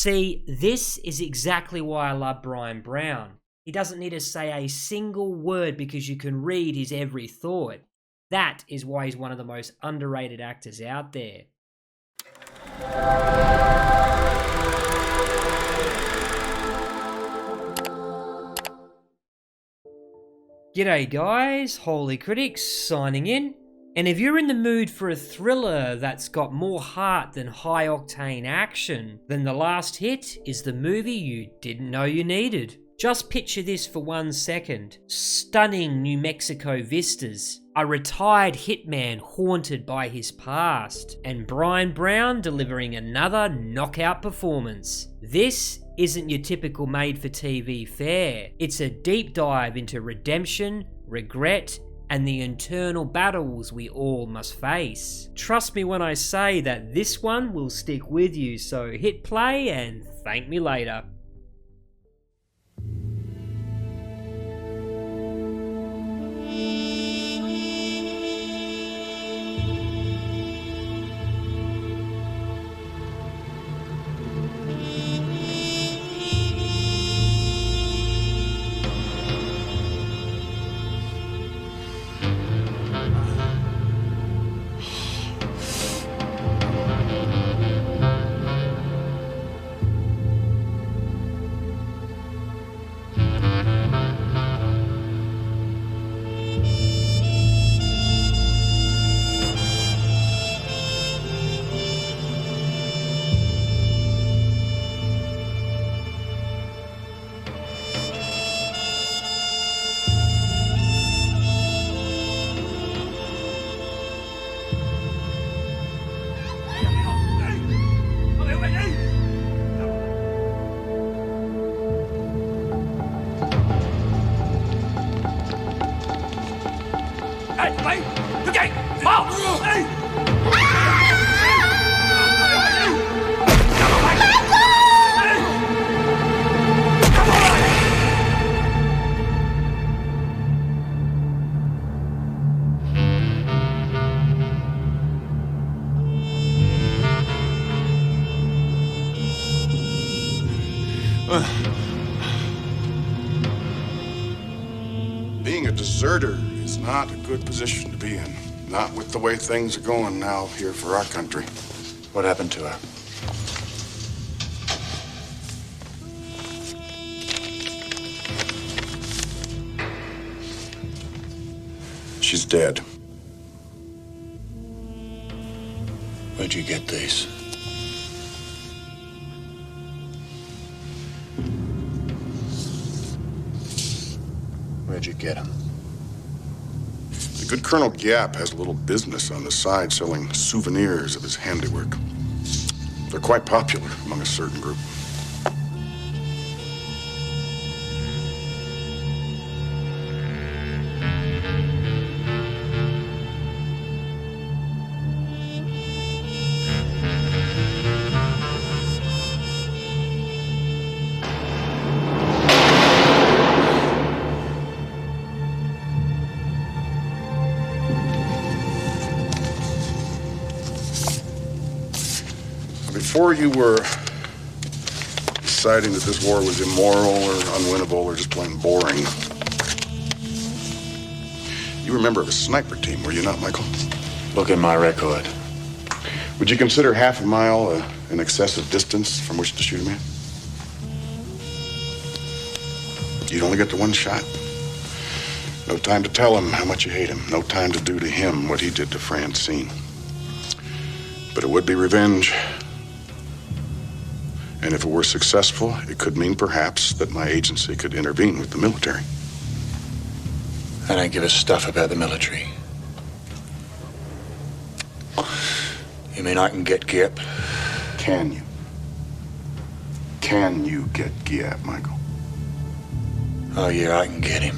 See, this is exactly why I love Bryan Brown. He doesn't need to say a single word because you can read his every thought. That is why he's one of the most underrated actors out there. G'day guys, Holy Critics signing in. And if you're in the mood for a thriller that's got more heart than high-octane action, then the last hit is the movie you didn't know you needed. Just picture this for 1 second. Stunning New Mexico vistas, a retired hitman haunted by his past, and Bryan Brown delivering another knockout performance. This isn't your typical made-for-TV fare. It's a deep dive into redemption, regret, and the internal battles we all must face. Trust me when I say that this one will stick with you, so hit play and thank me later. Being a deserter is not a good position to be in. Not with the way things are going now here for our country. What happened to her? She's dead. Where'd you get these? Where'd you get them? The good Colonel Gap has a little business on the side selling souvenirs of his handiwork. They're quite popular among a certain group. Before you were deciding that this war was immoral or unwinnable or just plain boring, you were a member of a sniper team, were you not, Michael? Look at my record. Would you consider half a mile an excessive distance from which to shoot a man? You'd only get the one shot. No time to tell him how much you hate him. No time to do to him what he did to Francine. But it would be revenge. And if it were successful, it could mean perhaps that my agency could intervene with the military. I don't give a stuff about the military. You mean I can get Giap? Can you? Can you get Giap, Michael? Oh, yeah, I can get him.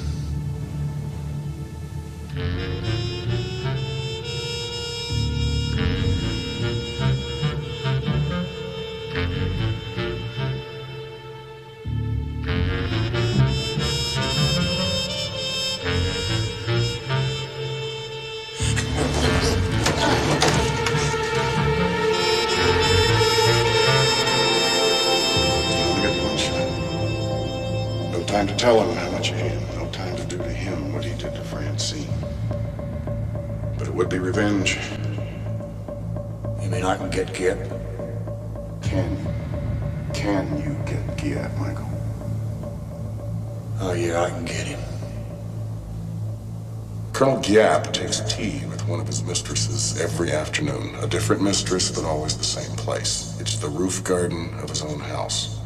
tell him how much you hate him. No time to do to him what he did to Francine. But it would be revenge. You mean I can get Kemp? Can you get Giat, Michael? Oh yeah, I can get him. Colonel Giap takes tea with one of his mistresses every afternoon. A different mistress, but always the same place. It's the roof garden of his own house.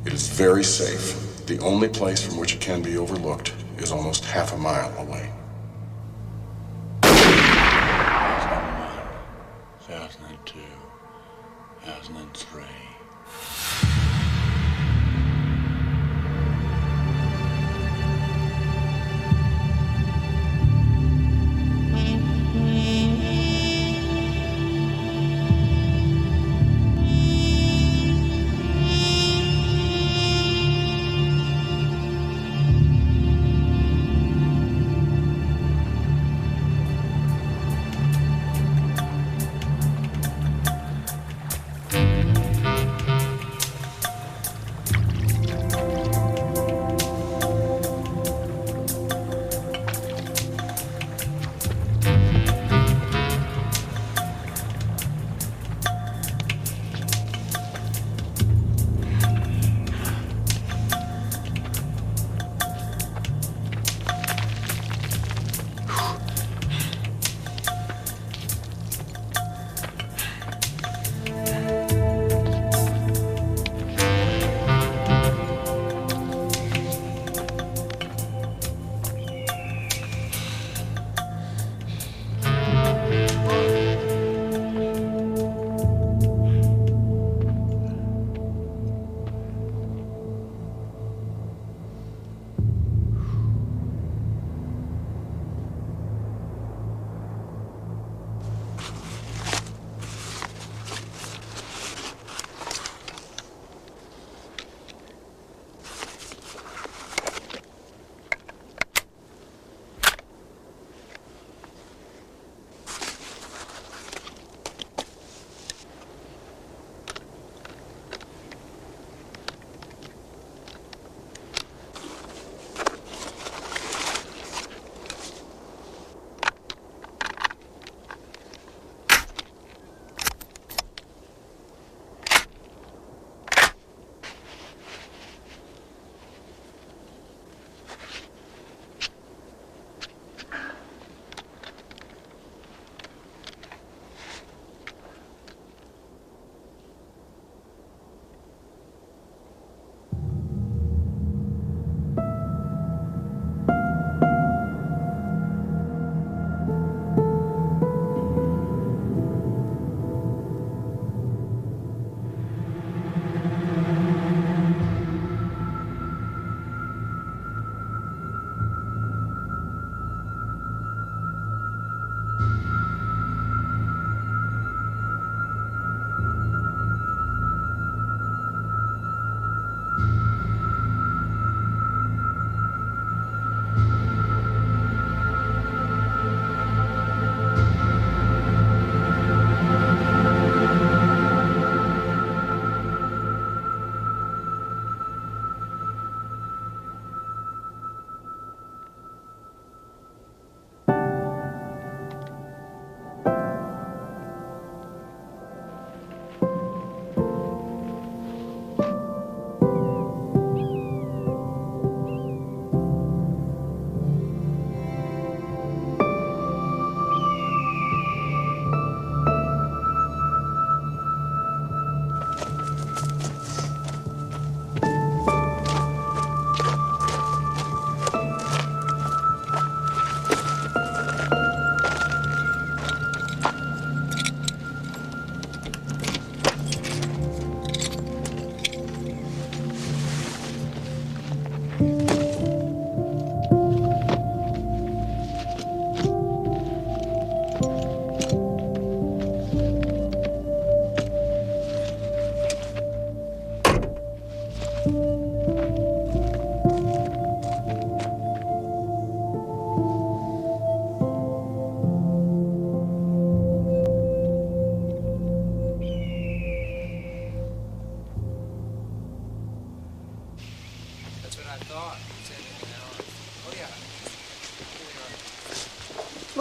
It is very safe. The only place from which it can be overlooked is almost half a mile away. 2002, 2003.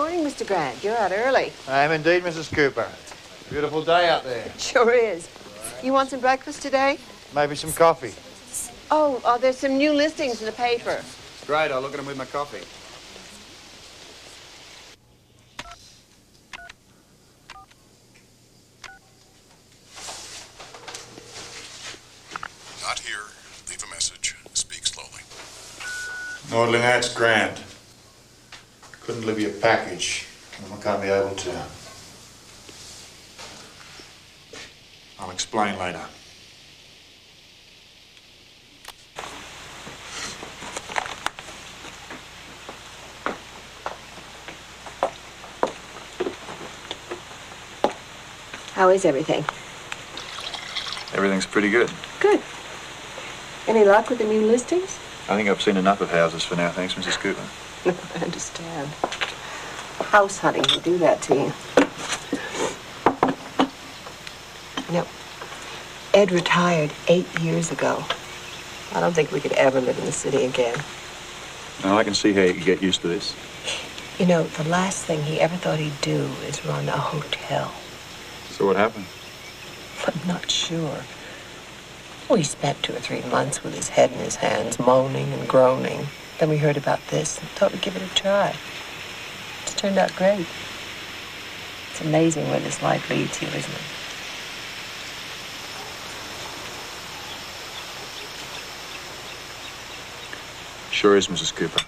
Morning, Mr. Grant. You're out early. I am indeed, Mrs. Cooper. Beautiful day out there. Sure is. You want some breakfast today? Maybe some coffee. Oh, there's some new listings in the paper. Great, I'll look at them with my coffee. Not here. Leave a message. Speak slowly. Nordling, that's Grant. Couldn't leave you a package. I can't be able to. I'll explain later. How is everything? Everything's pretty good. Good. Any luck with the new listings? I think I've seen enough of houses for now, thanks, Mrs. Cooper. I understand. House hunting will do that to you. No. Ed retired 8 years ago. I don't think we could ever live in the city again. Now, I can see how you could get used to this. You know, the last thing he ever thought he'd do is run a hotel. So what happened? I'm not sure. Well, he spent 2 or 3 months with his head in his hands, moaning and groaning. Then we heard about this and thought we'd give it a try. It's turned out great. It's amazing where this life leads you, isn't it? Sure is, Mrs. Cooper.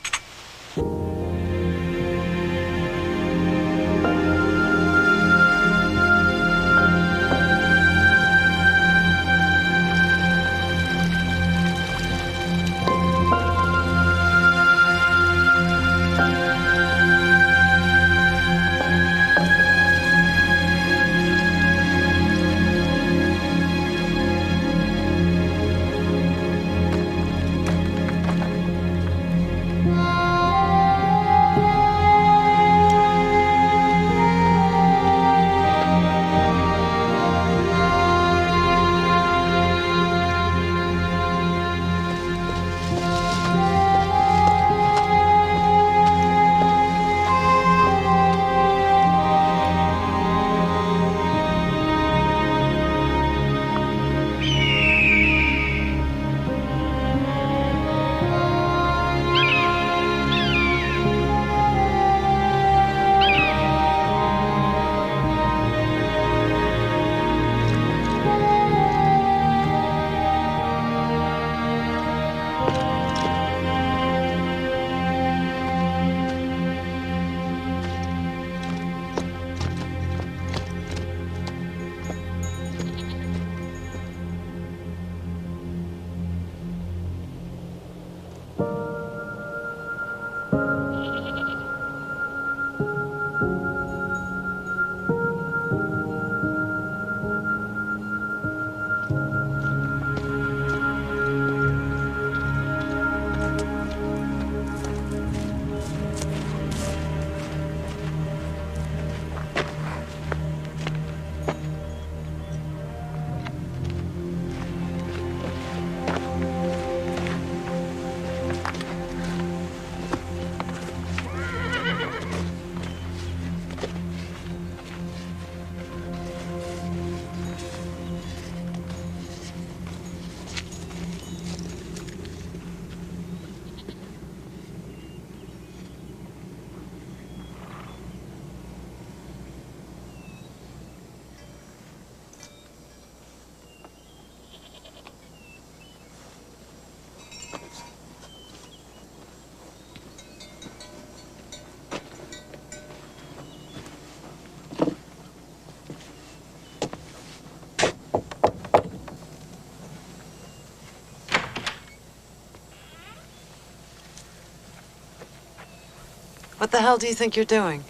What the hell do you think you're doing?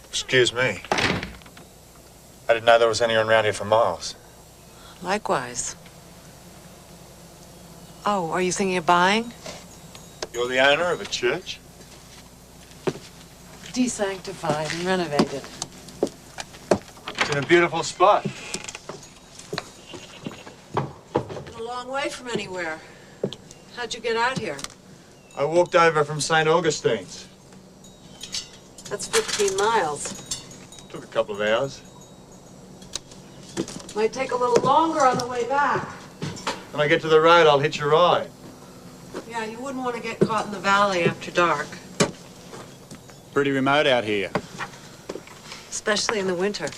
Excuse me. I didn't know there was anyone around here for miles. Likewise. Oh, are you thinking of buying? You're the owner of a church? Desanctified and renovated. It's in a beautiful spot. Been a long way from anywhere. How'd you get out here? I walked over from St. Augustine's. That's 15 miles. Took a couple of hours. Might take a little longer on the way back. When I get to the road, I'll hitch a ride. Yeah, you wouldn't want to get caught in the valley after dark. Pretty remote out here. Especially in the winter.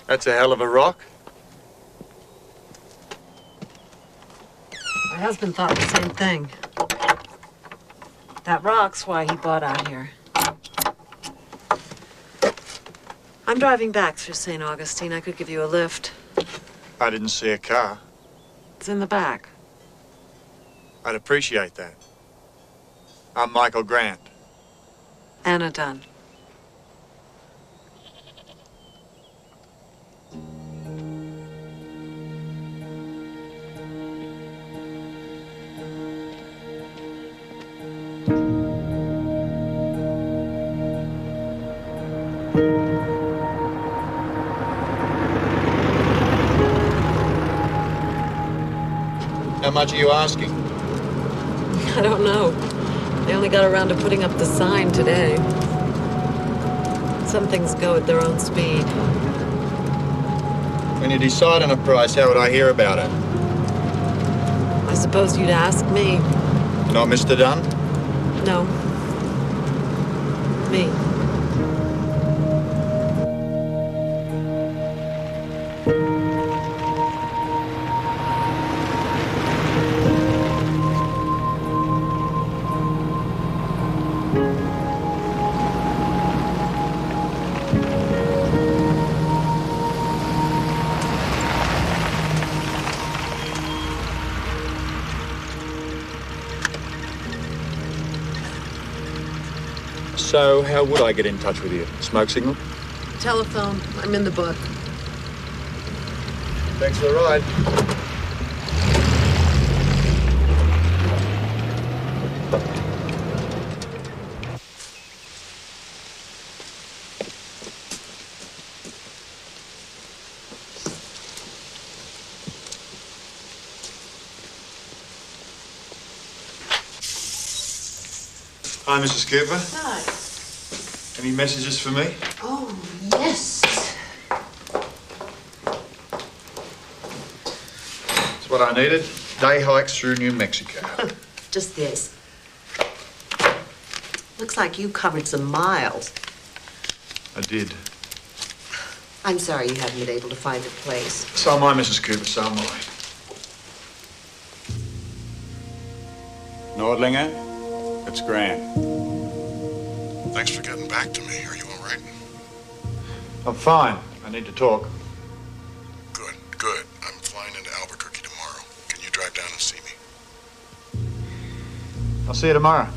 That's a hell of a rock. My husband thought the same thing. That rock's why he bought out here. I'm driving back through St. Augustine. I could give you a lift. I didn't see a car. It's in the back. I'd appreciate that. I'm Michael Grant. Anna Dunn. How much are you asking? I don't know. They only got around to putting up the sign today. Some things go at their own speed. When you decide on a price, how would I hear about it? I suppose you'd ask me. Not Mr. Dunn? No. Me. So, how would I get in touch with you? Smoke signal? Telephone. I'm in the book. Thanks for the ride. Hi, Mrs. Cooper. Hi. Any messages for me? Oh, yes. It's what I needed. Day hikes through New Mexico. Just this. Looks like you covered some miles. I did. I'm sorry you haven't been able to find a place. So am I, Mrs. Cooper, so am I. Nordlinger, it's Grant. Thanks for getting back to me. Are you all right? I'm fine. I need to talk. Good, good. I'm flying into Albuquerque tomorrow. Can you drive down and see me? I'll see you tomorrow.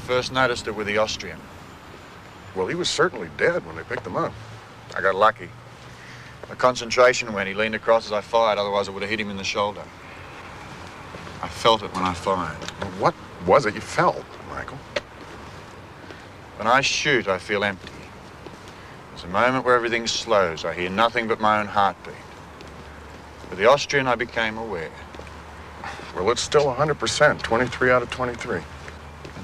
First noticed it with the Austrian. Well, he was certainly dead when they picked him up. I got lucky. The concentration went. He leaned across as I fired, otherwise I would have hit him in the shoulder. I felt it when I fired. Well, what was it you felt, Michael? When I shoot, I feel empty. There's a moment where everything slows. I hear nothing but my own heartbeat. With the Austrian, I became aware. Well, it's still 100%, 23 out of 23.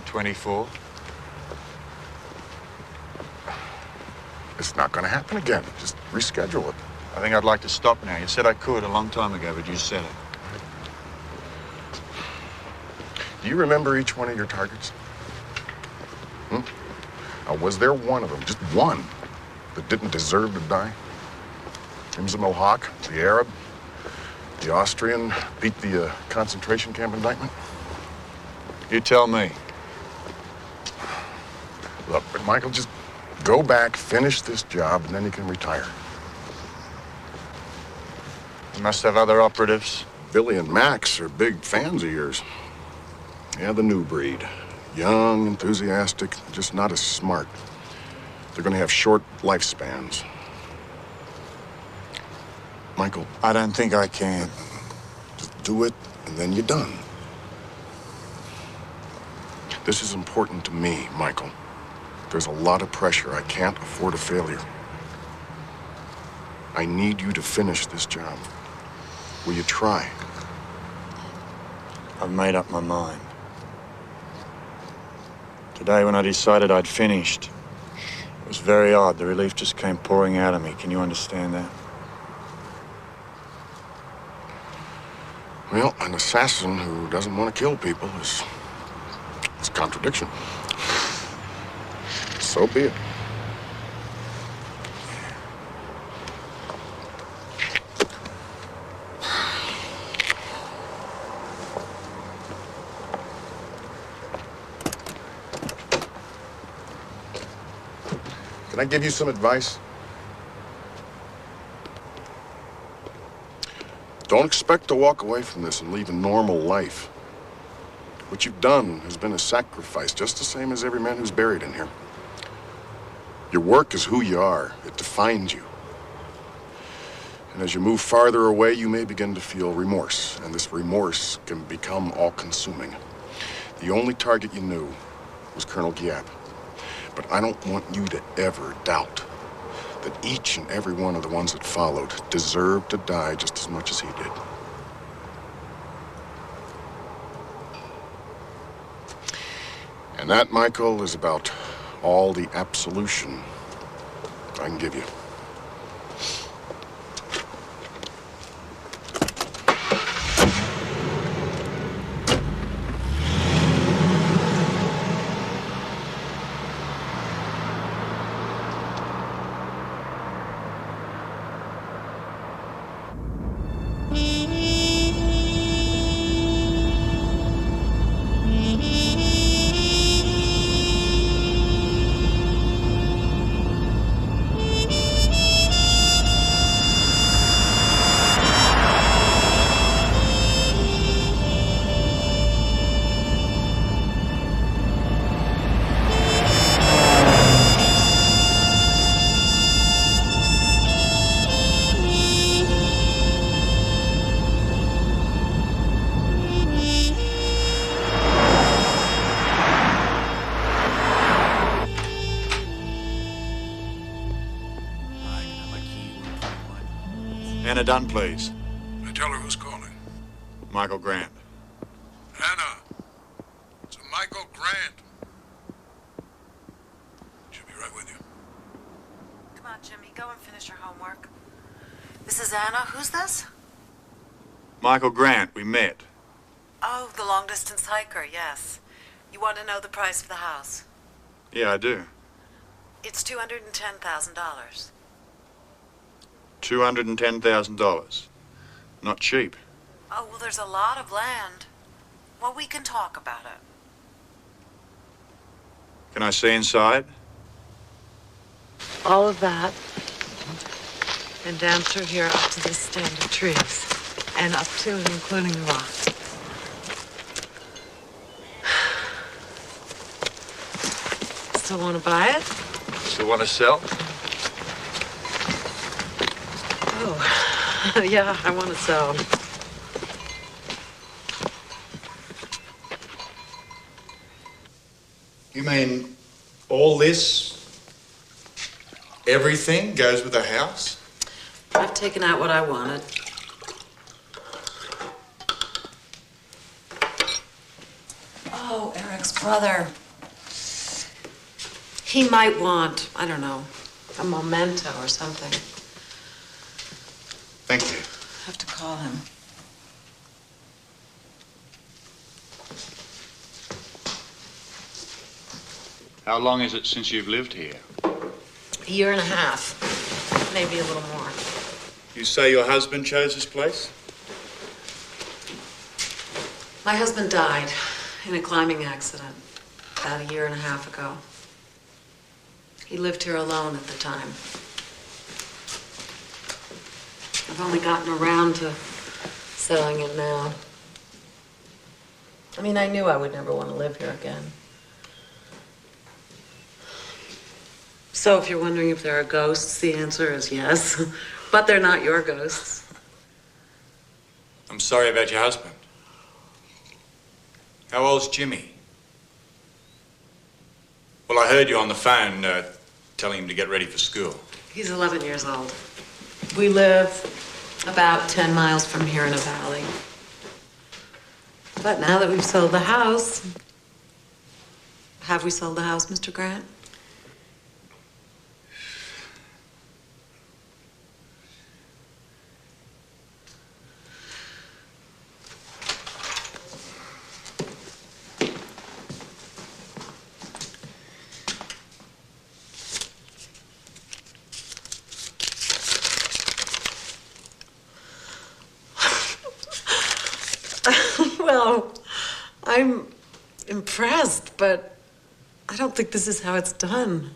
24. It's not going to happen again. Just reschedule it. I think I'd like to stop now. You said I could a long time ago, but you said it. Do you remember each one of your targets? Now, was there one of them, just one, that didn't deserve to die? Him was the Mohawk, the Arab, the Austrian, beat the concentration camp indictment? You tell me. Look, but Michael, just go back, finish this job, and then you can retire. You must have other operatives. Billy and Max are big fans of yours. Yeah, the new breed. Young, enthusiastic, just not as smart. They're gonna have short lifespans. Michael, I don't think I can. just do it, and then you're done. This is important to me, Michael. There's a lot of pressure. I can't afford a failure. I need you to finish this job. Will you try? I've made up my mind. Today, when I decided I'd finished, it was very odd. The relief just came pouring out of me. Can you understand that? Well, an assassin who doesn't want to kill people is a contradiction. So be it. Can I give you some advice? Don't expect to walk away from this and leave a normal life. What you've done has been a sacrifice, just the same as every man who's buried in here. Your work is who you are. It defines you. And as you move farther away, you may begin to feel remorse, and this remorse can become all-consuming. The only target you knew was Colonel Giap. But I don't want you to ever doubt that each and every one of the ones that followed deserved to die just as much as he did. And that, Michael, is about all the absolution I can give you. Anna Dunn, please. I tell her who's calling. Michael Grant. Anna, it's a Michael Grant. She'll be right with you. Come on, Jimmy, go and finish your homework. This is Anna. Who's this? Michael Grant, we met. Oh, the long-distance hiker, yes. You want to know the price of the house? Yeah, I do. It's $210,000. $210,000. Not cheap. Oh, well, there's a lot of land. Well, we can talk about it. Can I see inside? All of that. And down through here up to this stand of trees. And up to and including the rock. Still want to buy it? Still want to sell? Oh, yeah, I want to sell. You mean all this, everything goes with the house? I've taken out what I wanted. Oh, Eric's brother. He might want, I don't know, a memento or something. Thank you. I have to call him. How long is it since you've lived here? A year and a half, maybe a little more. You say your husband chose this place? My husband died in a climbing accident about a year and a half ago. He lived here alone at the time. I've only gotten around to selling it now. I mean, I knew I would never want to live here again. So if you're wondering if there are ghosts, the answer is yes. But they're not your ghosts. I'm sorry about your husband. How old's Jimmy? Well, I heard you on the phone telling him to get ready for school. He's 11 years old. We live about 10 miles from here in a valley. But now that we've sold the house... Have we sold the house, Mr. Grant? Well, I'm impressed, but I don't think this is how it's done.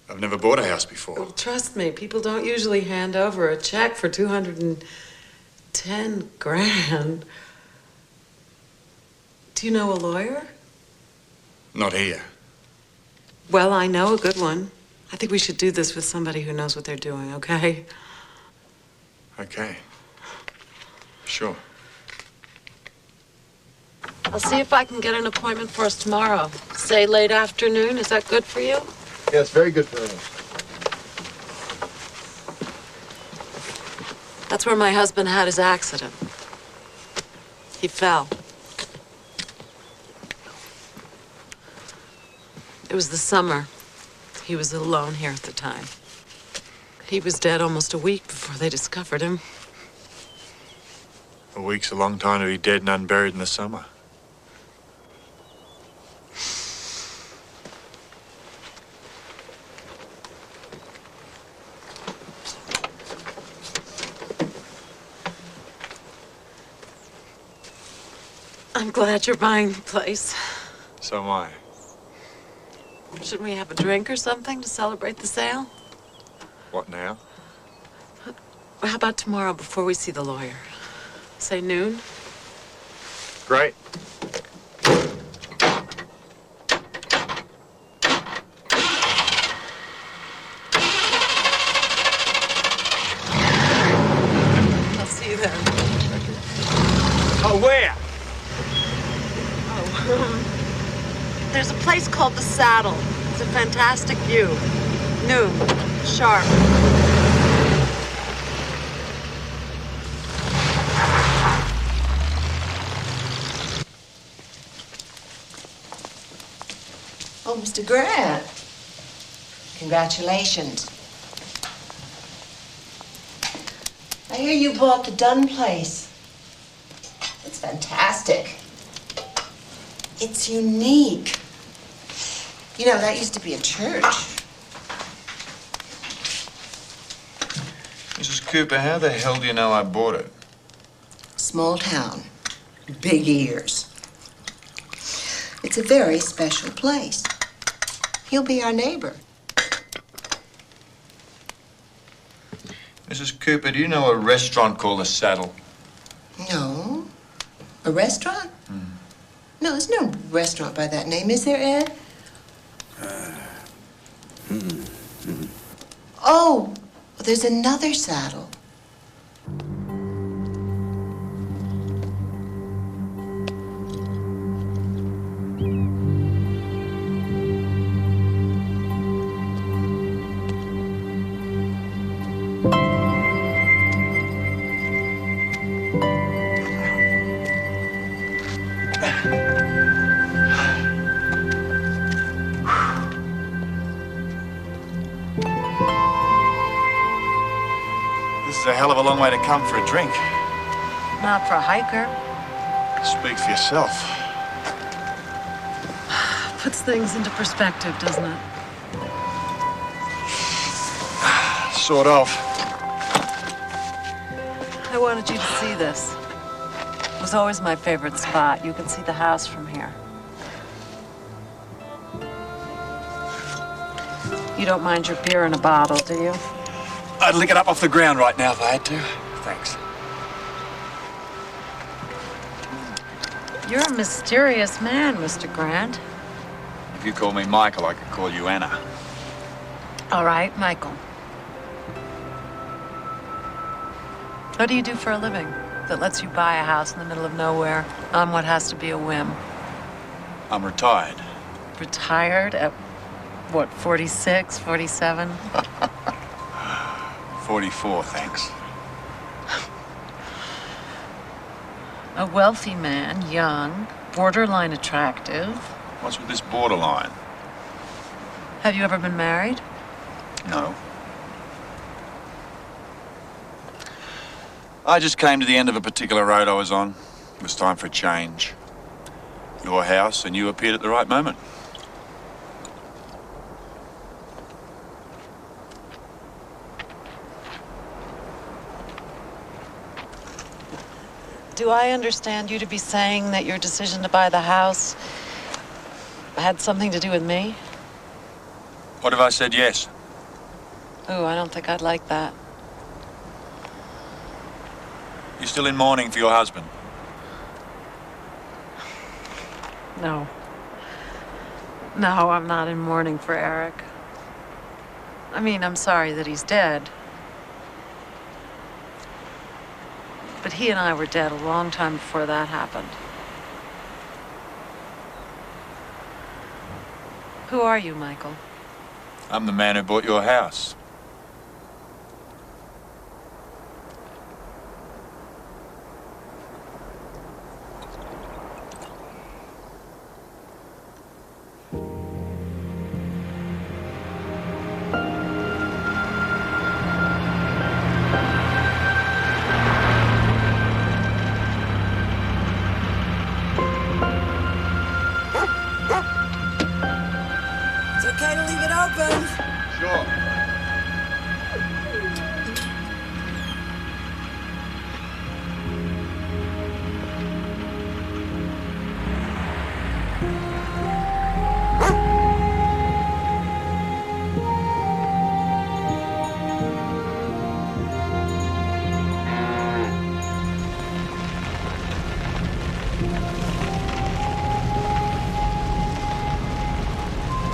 I've never bought a house before. Well, trust me, people don't usually hand over a check for 210 grand. Do you know a lawyer? Not here. Well, I know a good one. I think we should do this with somebody who knows what they're doing, okay? Okay. Sure. I'll see if I can get an appointment for us tomorrow. Say late afternoon. Is that good for you? Yes, very good for us. That's where my husband had his accident. He fell. It was the summer. He was alone here at the time. He was dead almost a week before they discovered him. A week's a long time to be dead and unburied in the summer. I'm glad you're buying the place. So am I. Shouldn't we have a drink or something to celebrate the sale? What now? How about tomorrow before we see the lawyer? Say noon? Great. I'll see you then. Oh, where? There's a place called The Saddle. It's a fantastic view. Noon. Sharp. Oh, Mr. Grant. Congratulations. I hear you bought the Dunn place. It's fantastic. It's unique. You know, that used to be a church. Mrs. Cooper, how the hell do you know I bought it? Small town. Big ears. It's a very special place. He'll be our neighbor. Mrs. Cooper, do you know a restaurant called The Saddle? No. A restaurant? No, there's no restaurant by that name, is there, Ed? Oh, well, there's another Saddle. This is a hell of a long way to come for a drink. Not for a hiker. Speak for yourself. Puts things into perspective, doesn't it? Sort of. I wanted you to see this. It was always my favorite spot. You can see the house from here. You don't mind your beer in a bottle, do you? I'd lick it up off the ground right now if I had to. Thanks. You're a mysterious man, Mr. Grant. If you call me Michael, I could call you Anna. All right, Michael. What do you do for a living that lets you buy a house in the middle of nowhere on what has to be a whim? I'm retired. Retired at, what, 46, 47? 44, thanks. A wealthy man, young, borderline attractive. What's with this borderline? Have you ever been married? No. I just came to the end of a particular road I was on. It was time for a change. Your house, and you appeared at the right moment. Do I understand you to be saying that your decision to buy the house had something to do with me? What if I said yes? Ooh, I don't think I'd like that. You still in mourning for your husband? No. No, I'm not in mourning for Eric. I mean, I'm sorry that he's dead. But he and I were dead a long time before that happened. Who are you, Michael? I'm the man who bought your house.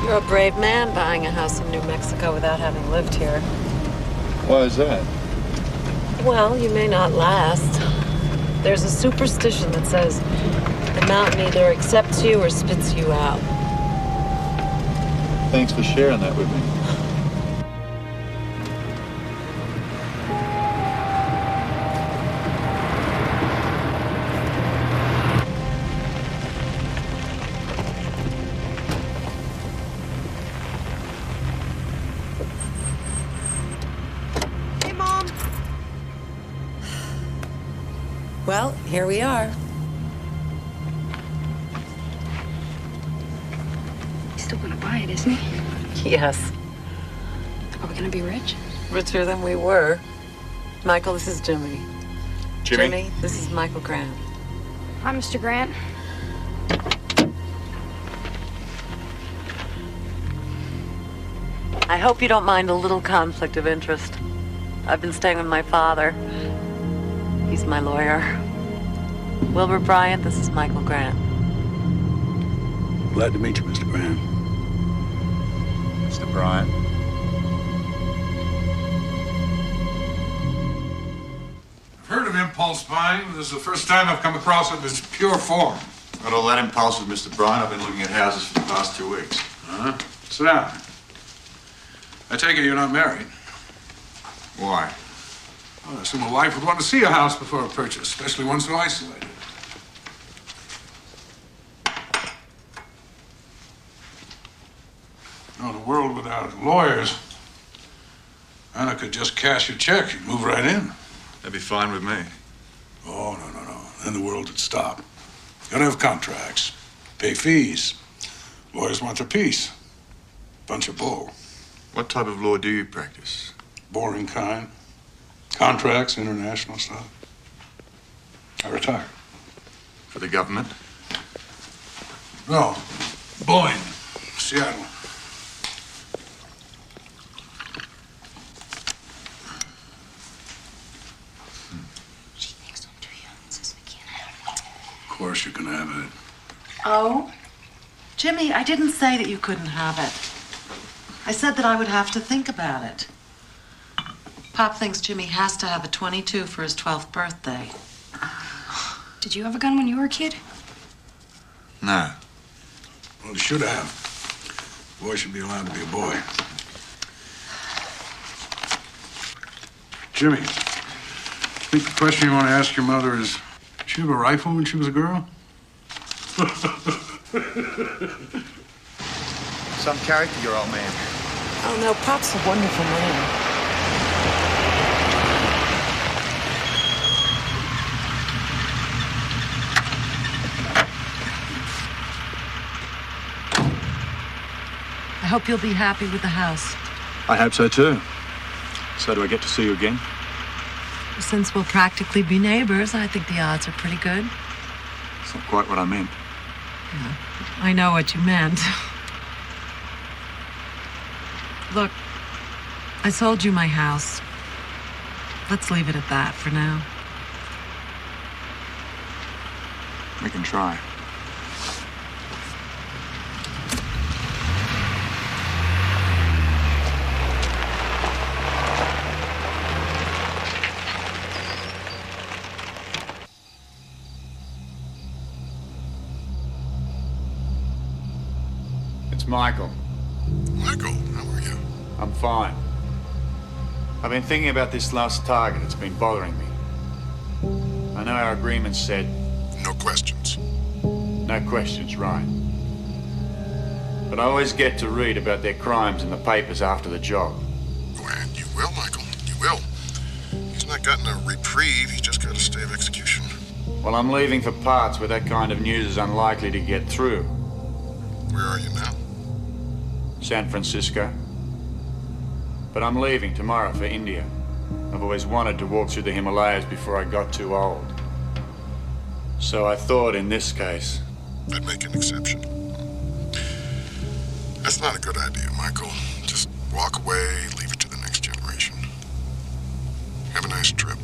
You're a brave man buying a house in New Mexico without having lived here. Why is that? Well, you may not last. There's a superstition that says the mountain either accepts you or spits you out. Thanks for sharing that with me. Well, here we are. He's still gonna buy it, isn't he? Yes. Are we gonna be rich? Richer than we were. Michael, this is Jimmy. Jimmy? This is Michael Grant. Hi, Mr. Grant. I hope you don't mind a little conflict of interest. I've been staying with my father. He's my lawyer. Wilbur Bryan, this is Michael Grant. Glad to meet you, Mr. Grant. Mr. Bryan. I've heard of impulse buying. This is the first time I've come across it in its pure form. Not all that impulsive, Mr. Bryan. I've been looking at houses for the past 2 weeks. Uh-huh. Sit down. I take it you're not married. Why? Well, I assume a wife would want to see a house before a purchase, especially one so isolated. You know, in a world without lawyers, Anna could just cash your check. You'd move right in. That'd be fine with me. Oh, no. Then the world would stop. You gotta have contracts, pay fees. Lawyers want their piece. Bunch of bull. What type of law do you practice? Boring kind. Contracts, international stuff. I retired. For the government? No. Boeing, Seattle. Of course you can have it. Oh, Jimmy, I didn't say that you couldn't have it. I said that I would have to think about it. Pop thinks Jimmy has to have a .22 for his 12th birthday. Did you have a gun when you were a kid? No. Well, he should have. Boy should be allowed to be a boy. Jimmy, I think the question you want to ask your mother is, did she have a rifle when she was a girl? Some character, your old man. Oh, no, Pop's a wonderful man. I hope you'll be happy with the house. I hope so too. So do I get to see you again? Since we'll practically be neighbors, I think the odds are pretty good. It's not quite what I meant. Yeah, I know what you meant. Look, I sold you my house. Let's leave it at that for now. We can try. It's Michael. Michael, how are you? I'm fine. I've been thinking about this last target. It's been bothering me. I know our agreement said... No questions. No questions, right. But I always get to read about their crimes in the papers after the job. Oh, and you will, Michael. You will. He's not gotten a reprieve. He's just got a stay of execution. Well, I'm leaving for parts where that kind of news is unlikely to get through. Where are you now? San Francisco. But I'm leaving tomorrow for India. I've always wanted to walk through the Himalayas before I got too old. So I thought in this case... I'd make an exception. That's not a good idea, Michael. Just walk away, leave it to the next generation. Have a nice trip.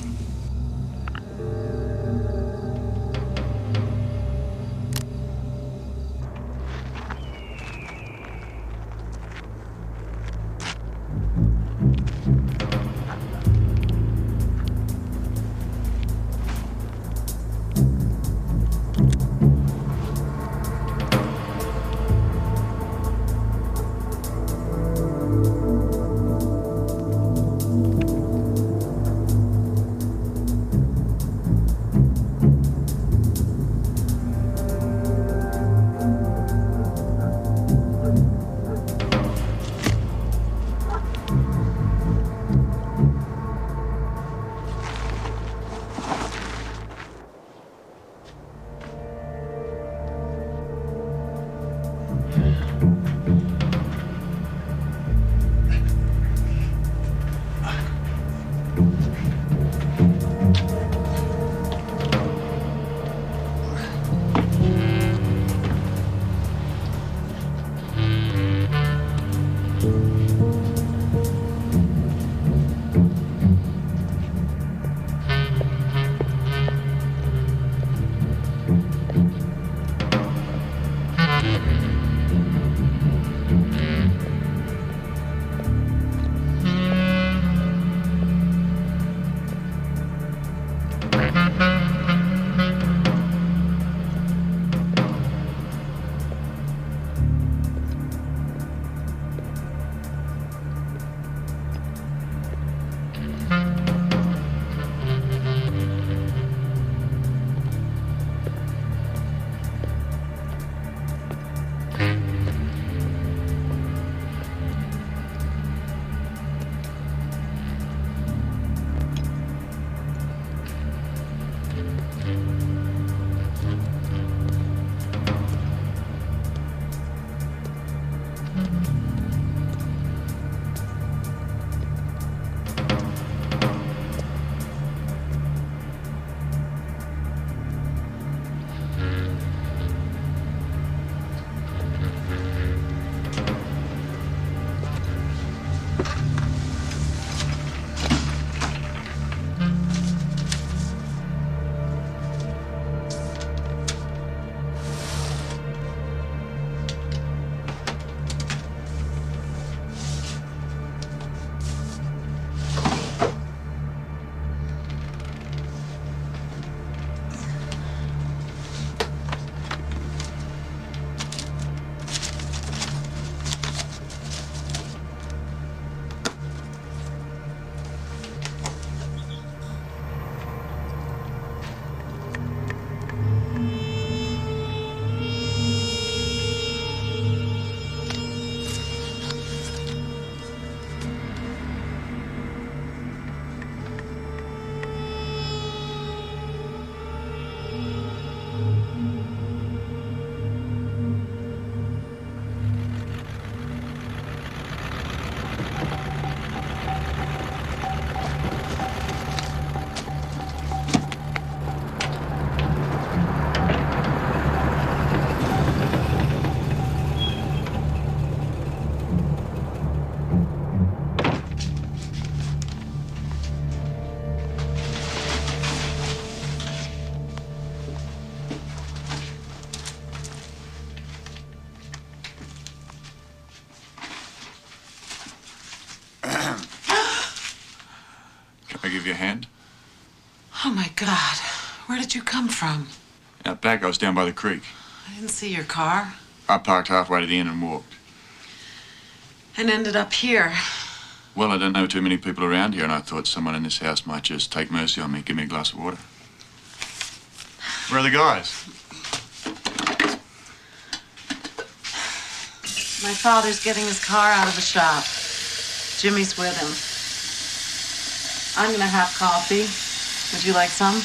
you a hand? Oh, my God. Where did you come from? Out back, I was down by the creek. I didn't see your car. I parked halfway to the inn and walked. And ended up here. Well, I don't know too many people around here, and I thought someone in this house might just take mercy on me, give me a glass of water. Where are the guys? My father's getting his car out of the shop. Jimmy's with him. I'm gonna have coffee. Would you like some?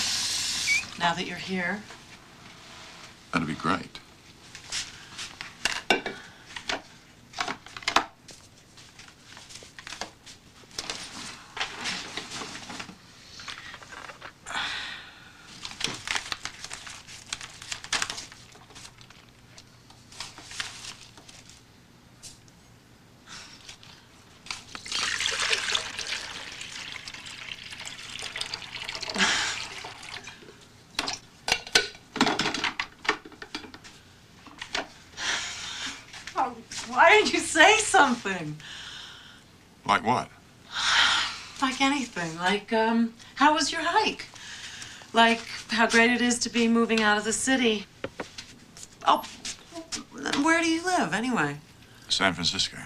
Now that you're here. That'd be great. Why didn't you say something? Like what? Like anything. Like, how was your hike? Like, how great it is to be moving out of the city. Oh, where do you live, anyway? San Francisco.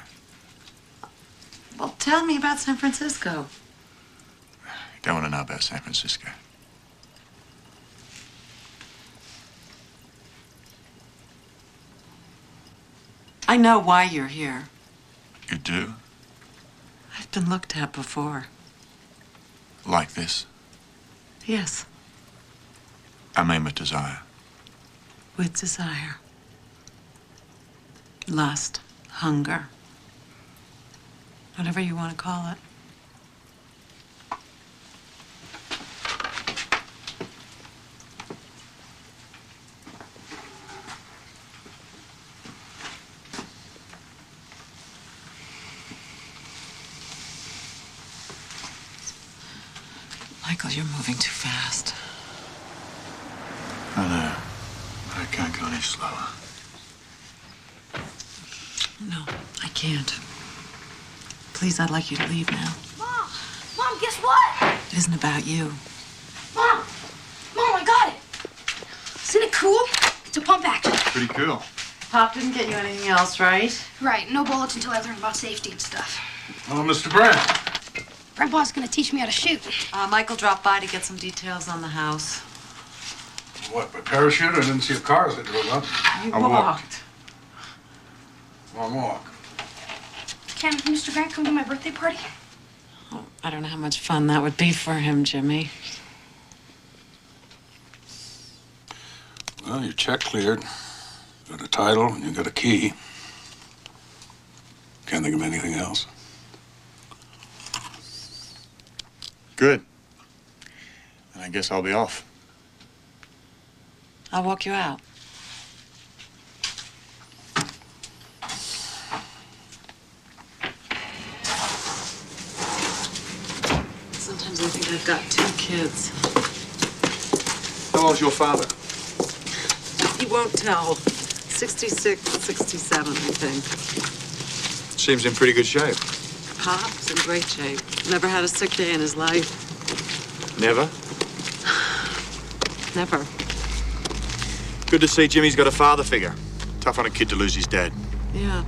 Well, tell me about San Francisco. Don't want to know about San Francisco. I know why you're here. You do? I've been looked at before. Like this? Yes, I mean with desire. with desire. Lust, hunger. Whatever you want to call it. Michael, you're moving too fast. I know. But I can't go any slower. No, I can't. Please, I'd like you to leave now. Mom! Mom, guess what? It isn't about you. Mom! Mom, I got it! Isn't it cool? It's a pump action. Pretty cool. Pop didn't get you anything else, right? Right, no bullets until I learn about safety and stuff. Oh, Mr. Bryan. Grandpa's gonna teach me how to shoot. Michael dropped by to get some details on the house. What, by parachute? I didn't see a car as I drove up. You I walked. Long walk. Can Mr. Grant come to my birthday party? Oh, I don't know how much fun that would be for him, Jimmy. Well, your check cleared. Got a title, and you got a key. Can't think of anything else. Good. And I guess I'll be off. I'll walk you out. Sometimes I think I've got 2 kids. How old's your father? He won't tell. 66, 67, I think. Seems in pretty good shape. Pop's in great shape. Never had a sick day in his life. Never? Never. Good to see Jimmy's got a father figure. Tough on a kid to lose his dad. Yeah,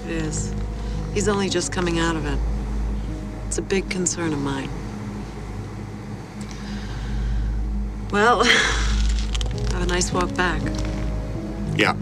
it is. He's only just coming out of it. It's a big concern of mine. Well, have a nice walk back. Yeah.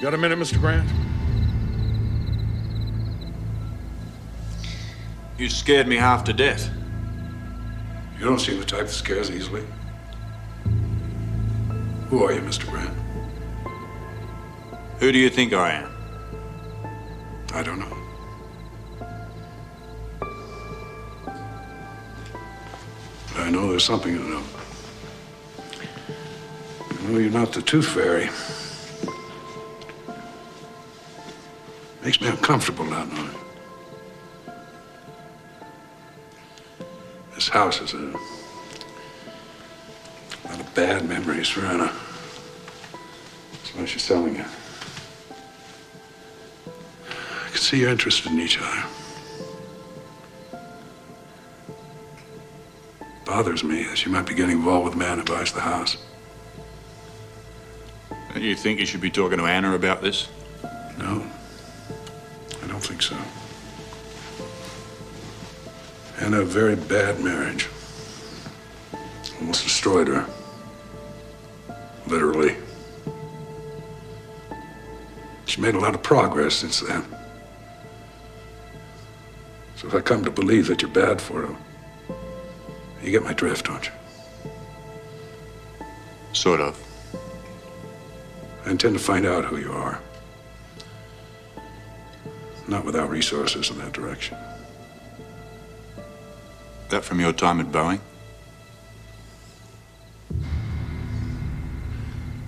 Got a minute, Mr. Grant? You scared me half to death. You don't seem the type that scares easily. Who are you, Mr. Grant? Who do you think I am? I don't know. But I know there's something to know. I know you're not the Tooth Fairy. Makes me uncomfortable not knowing. This house is a lot of bad memories for Anna. That's why she's selling it. I can see you're interested in each other. Bothers me that you might be getting involved with the man who buys the house. Don't you think you should be talking to Anna about this? No, I don't think so. Anna, a very bad marriage. Almost destroyed her. Literally. She made a lot of progress since then. So if I come to believe that you're bad for her, you get my drift, don't you? Sort of. I intend to find out who you are. Not without resources in that direction. That from your time at Boeing?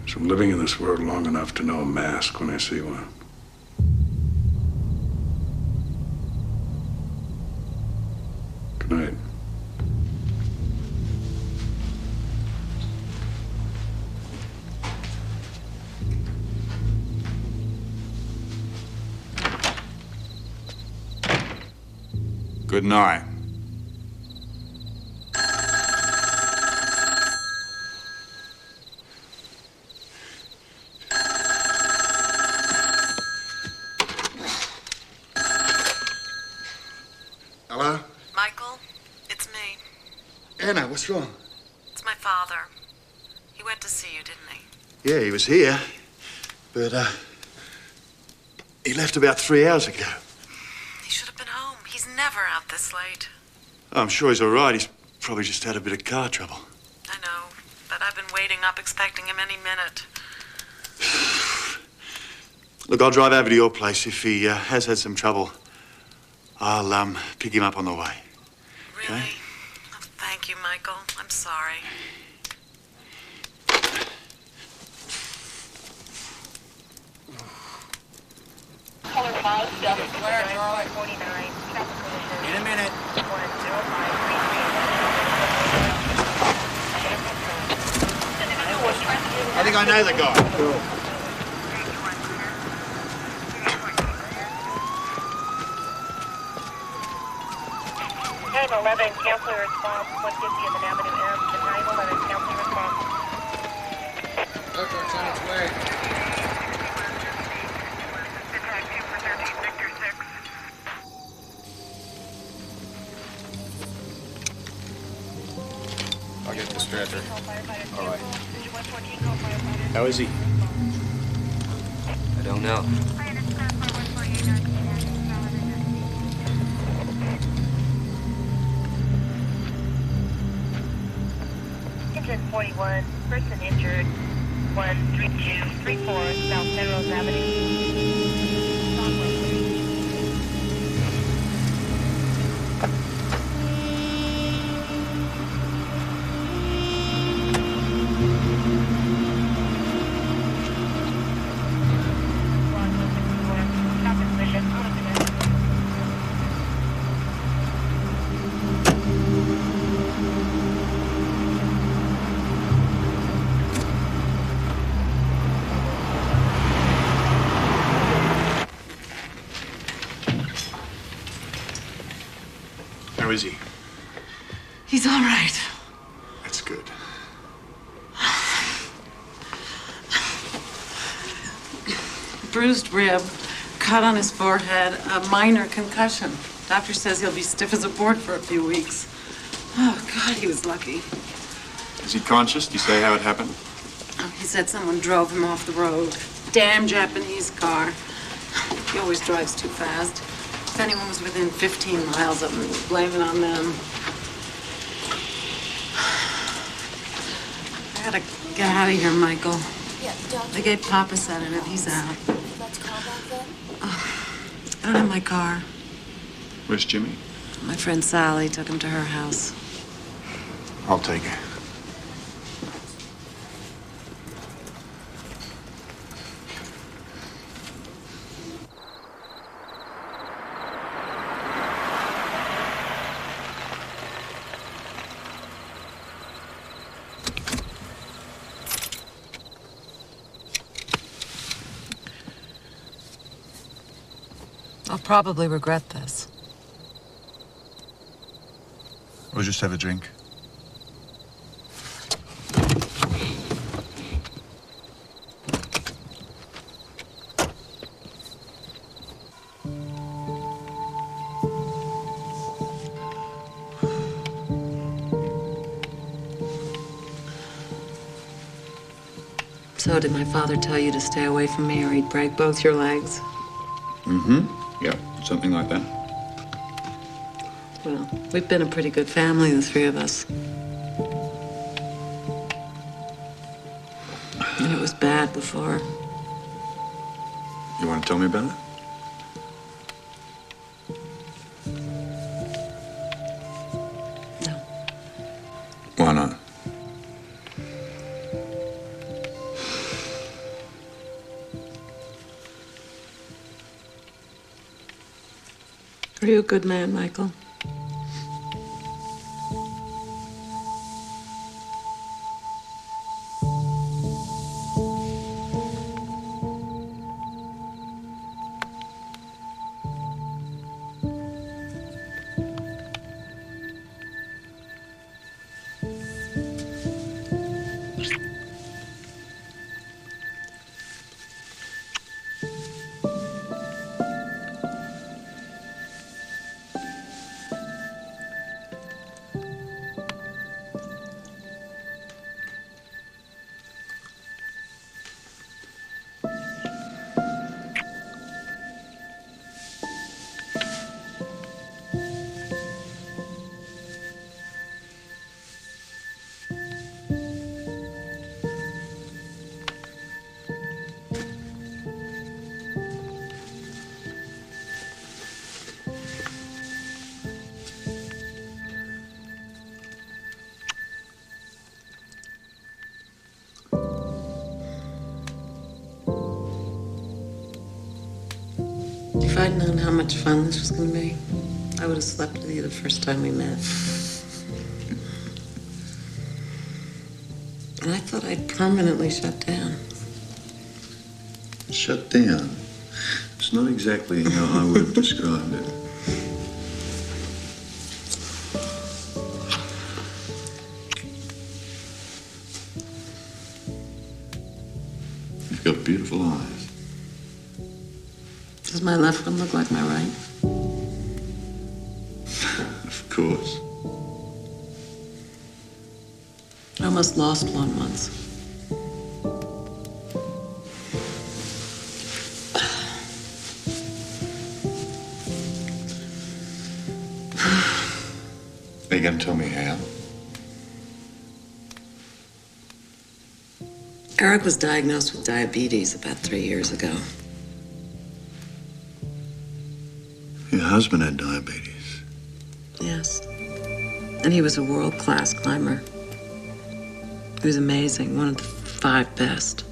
It's from living in this world long enough to know a mask when I see one. Good night. Good night. Hello? Michael, it's me. Anna, what's wrong? It's my father. He went to see you, didn't he? Yeah, he was here, but, he left about 3 hours ago. He should have been home. He's never out this late. I'm sure he's all right. He's probably just had a bit of car trouble. I know, but I've been waiting up expecting him any minute. Look, I'll drive over to your place. If he has had some trouble, I'll pick him up on the way. Really? Okay? Oh, thank you, Michael. I'm sorry. Color 5, Delta 49, traffic collision. In a minute. 105. I think I know the guy. Time 11, counselor response, 150 of the Avenue M. The time 11, counselor response. Okay, it's on its way. I'll get the stretcher. All right. How is he? I don't know. Engine 41, person injured, 13234 South Penrose Avenue. How is he? He's all right. That's good. Bruised rib, cut on his forehead, a minor concussion. Doctor says he'll be stiff as a board for a few weeks. Oh, God, he was lucky. Is he conscious? Do you say how it happened? Oh, he said someone drove him off the road. damn Japanese car. He always drives too fast. If anyone was within 15 miles of him, he'd blame it on them. I gotta get out of here, Michael. Yeah, Doctor. They gave Papa a sedative. He's out. Let's call back then. I don't have my car. Where's Jimmy? My friend Sally took him to her house. I'll take it. I'll probably regret this. Or just have a drink. So did my father tell you to stay away from me or he'd break both your legs? Mm-hmm. Yeah, something like that. Well, we've been a pretty good family, the three of us. And it was bad before. You want to tell me about it? No. Why not? Are you a good man, Michael? If I'd known how much fun this was going to be, I would have slept with you the first time we met. And I thought I'd permanently shut down. Shut down? It's not exactly how I would have described it. You've got beautiful eyes. Does my left one look like my right? Of course. I almost lost one once. Are you going to tell me how? Eric was diagnosed with diabetes about 3 years ago. Your husband had diabetes. Yes. And he was a world-class climber. He was amazing, one of the 5 best.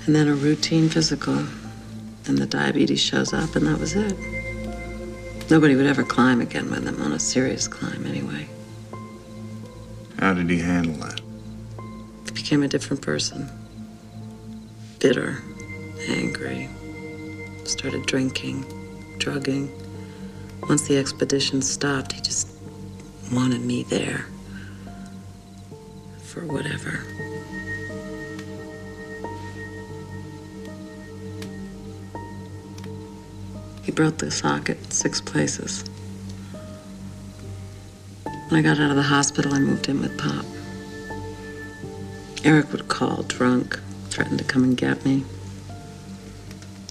And then a routine physical, and the diabetes shows up, and that was it. Nobody would ever climb again with him, on a serious climb anyway. How did he handle that? He became a different person. Bitter, angry, started drinking, drugging. Once the expedition stopped, he just wanted me there. For whatever. He broke the socket 6 places. When I got out of the hospital, I moved in with Pop. Eric would call drunk, threaten to come and get me.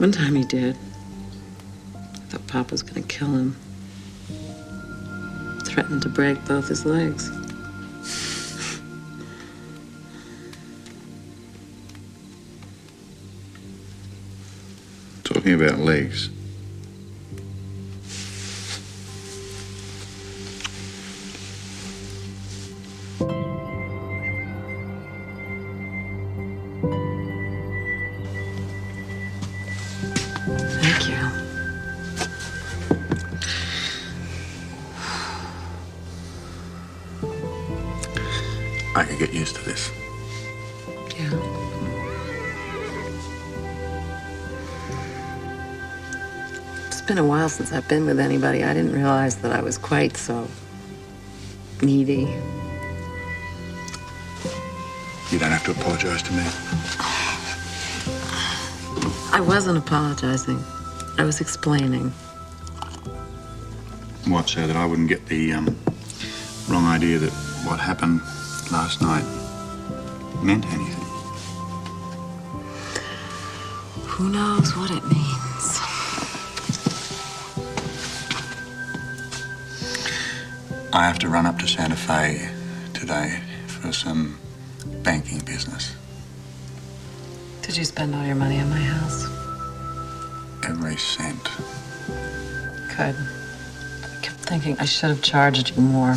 One time he did. I thought Pop was gonna kill him. Threatened to break both his legs. Talking about legs. Thank you. I could get used to this. Yeah. It's been a while since I've been with anybody. I didn't realize that I was quite so needy. You don't have to apologize to me. I wasn't apologizing. I was explaining. What, so that I wouldn't get the wrong idea that what happened last night meant anything? Who knows what it means? I have to run up to Santa Fe today for some banking business. Did you spend all your money on my house? Every cent. Good. I kept thinking I should have charged you more.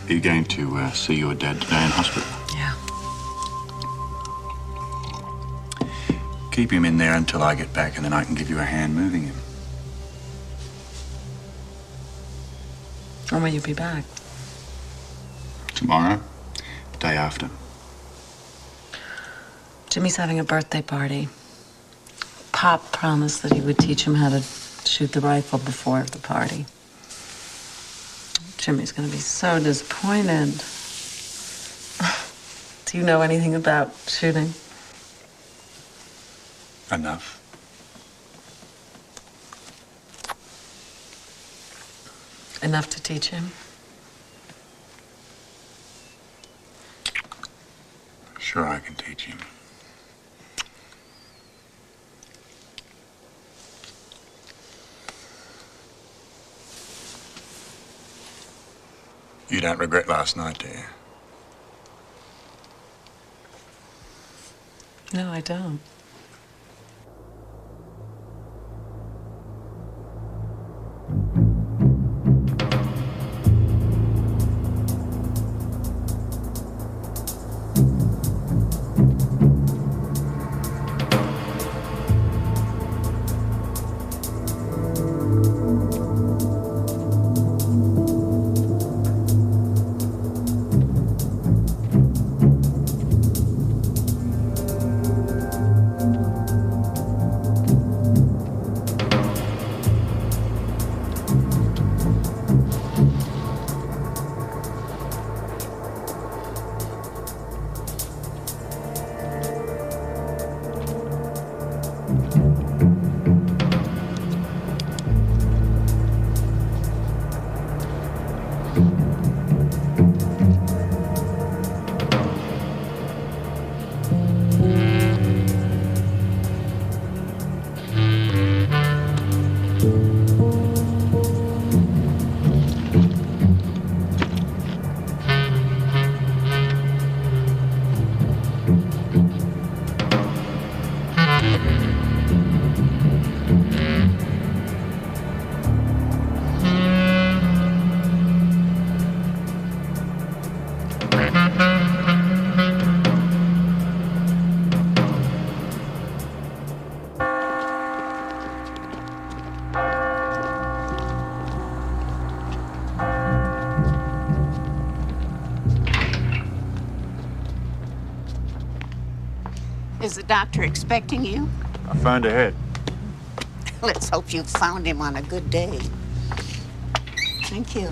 Are you going to see your dad today in hospital? Yeah. Keep him in there until I get back, and then I can give you a hand moving him. When will you be back? Tomorrow, day after. Jimmy's having a birthday party. Pop promised that he would teach him how to shoot the rifle before the party. Jimmy's gonna be so disappointed. Do you know anything about shooting? Enough. Enough to teach him? Sure, I can teach him. You don't regret last night, do you? No, I don't. Is the doctor expecting you? I phoned ahead. Let's hope you found him on a good day. Thank you.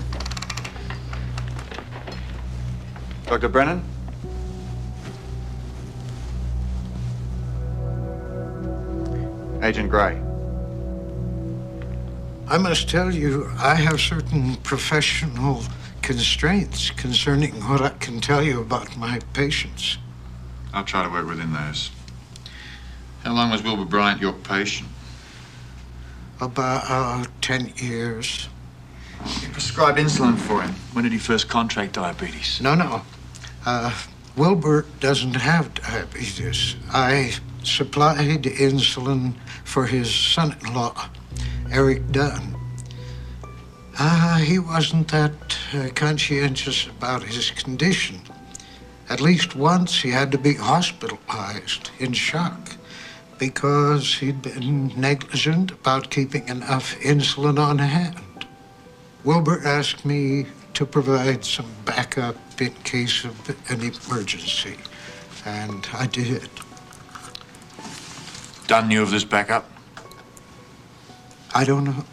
Dr. Brennan? Agent Gray. I must tell you, I have certain professional constraints concerning what I can tell you about my patients. I'll try to work within those. How long was Wilbur Bryant your patient? About 10 years. You prescribed insulin for him. When did he first contract diabetes? No. Wilbur doesn't have diabetes. I supplied insulin for his son-in-law, Eric Dunn. He wasn't that conscientious about his condition. At least once he had to be hospitalized in shock because he'd been negligent about keeping enough insulin on hand. Wilbur asked me to provide some backup in case of an emergency, and I did. Dunn knew of this backup? I don't know.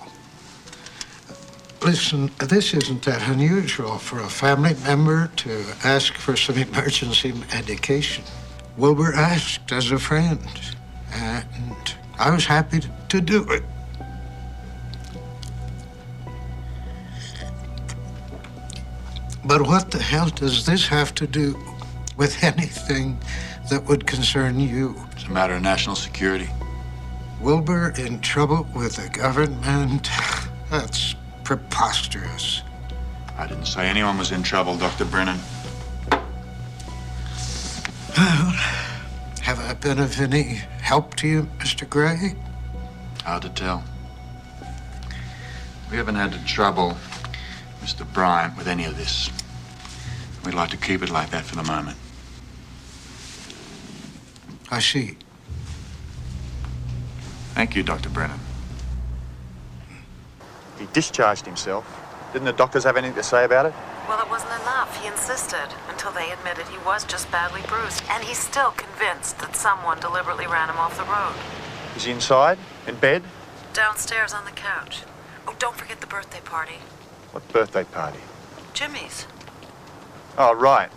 Listen, this isn't that unusual for a family member to ask for some emergency medication. Wilbur asked as a friend, and I was happy to do it. But what the hell does this have to do with anything that would concern you? It's a matter of national security. Wilbur in trouble with the government? That's preposterous. I didn't say anyone was in trouble, Dr. Brennan. Well, have I been of any help to you, Mr. Gray? Hard to tell. We haven't had trouble, Mr. Bryan, with any of this. We'd like to keep it like that for the moment. I see. Thank you, Dr. Brennan. He discharged himself. Didn't the doctors have anything to say about it? Well, it wasn't enough. He insisted until they admitted he was just badly bruised. And he's still convinced that someone deliberately ran him off the road. Is he inside? In bed? Downstairs on the couch. Oh, don't forget the birthday party. What birthday party? Jimmy's. Oh, right.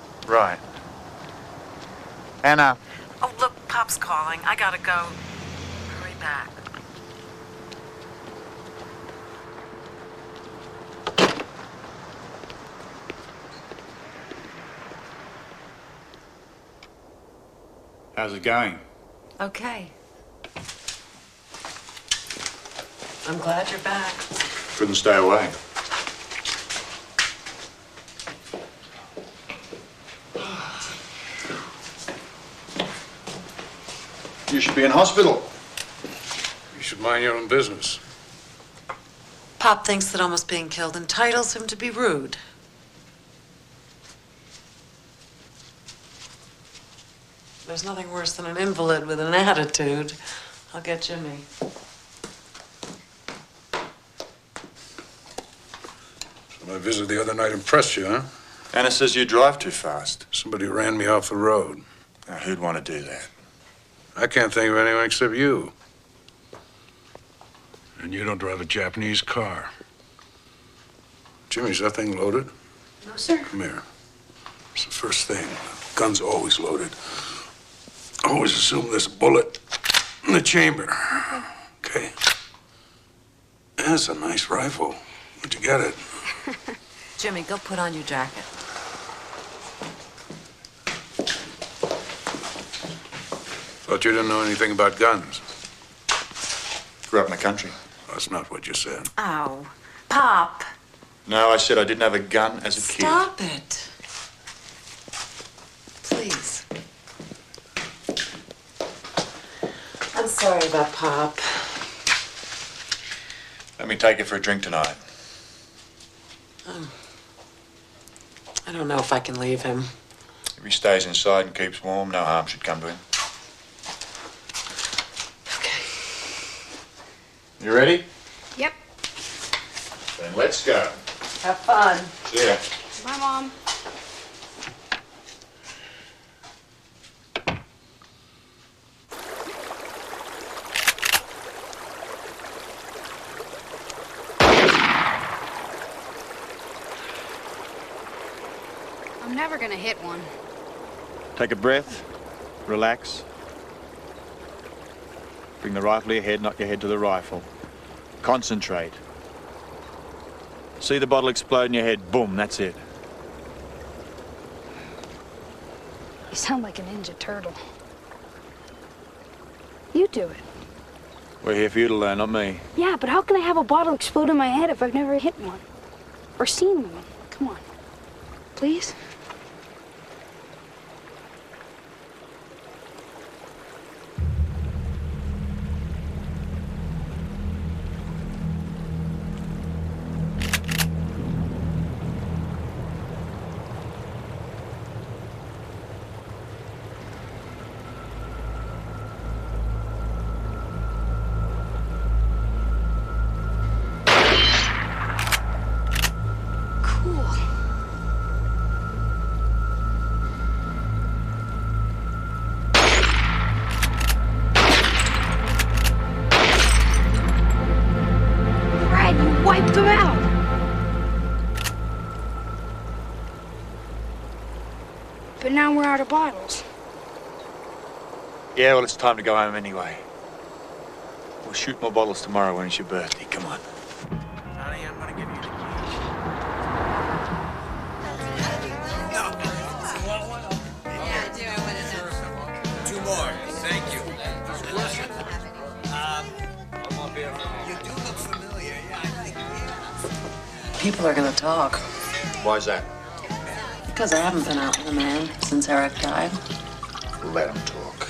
Anna. Oh, look, Pop's calling. I gotta go. Hurry back. How's it going? Okay. I'm glad you're back. Couldn't stay away. You should be in hospital. You should mind your own business. Pop thinks that almost being killed entitles him to be rude. There's nothing worse than an invalid with an attitude. I'll get Jimmy. So my visit the other night impressed you, huh? Anna says you drive too fast. Somebody ran me off the road. Now, who'd want to do that? I can't think of anyone except you. And you don't drive a Japanese car. Jimmy's that thing loaded? No, sir. Come here. It's the first thing. Gun's always loaded. Always assume there's a bullet in the chamber. Okay? That's a nice rifle. Where'd you get it? Jimmy, go put on your jacket. Thought you didn't know anything about guns. Grew up in the country. That's not what you said. Ow. Pop. No, I said I didn't have a gun as a kid. Stop it. Please. I'm sorry about Pop. Let me take you for a drink tonight. I don't know if I can leave him. If he stays inside and keeps warm, no harm should come to him. Okay. You ready? Yep. Then let's go. Have fun. See ya. Bye, Mom. I'm never gonna hit one. Take a breath. Relax. Bring the rifle to your head, not your head to the rifle. Concentrate. See the bottle explode in your head. Boom, that's it. You sound like a Ninja Turtle. You do it. We're here for you to learn, not me. Yeah, but how can I have a bottle explode in my head if I've never hit one? Or seen one? Come on. Please? Wiped them out! But now we're out of bottles. Yeah, well, it's time to go home anyway. We'll shoot more bottles tomorrow when it's your birthday. Come on. Honey, I'm gonna give you the Two more. Thank you. You do look familiar. Yeah, I think People are gonna talk. Why's that? Because I haven't been out with a man since Eric died. Let them talk.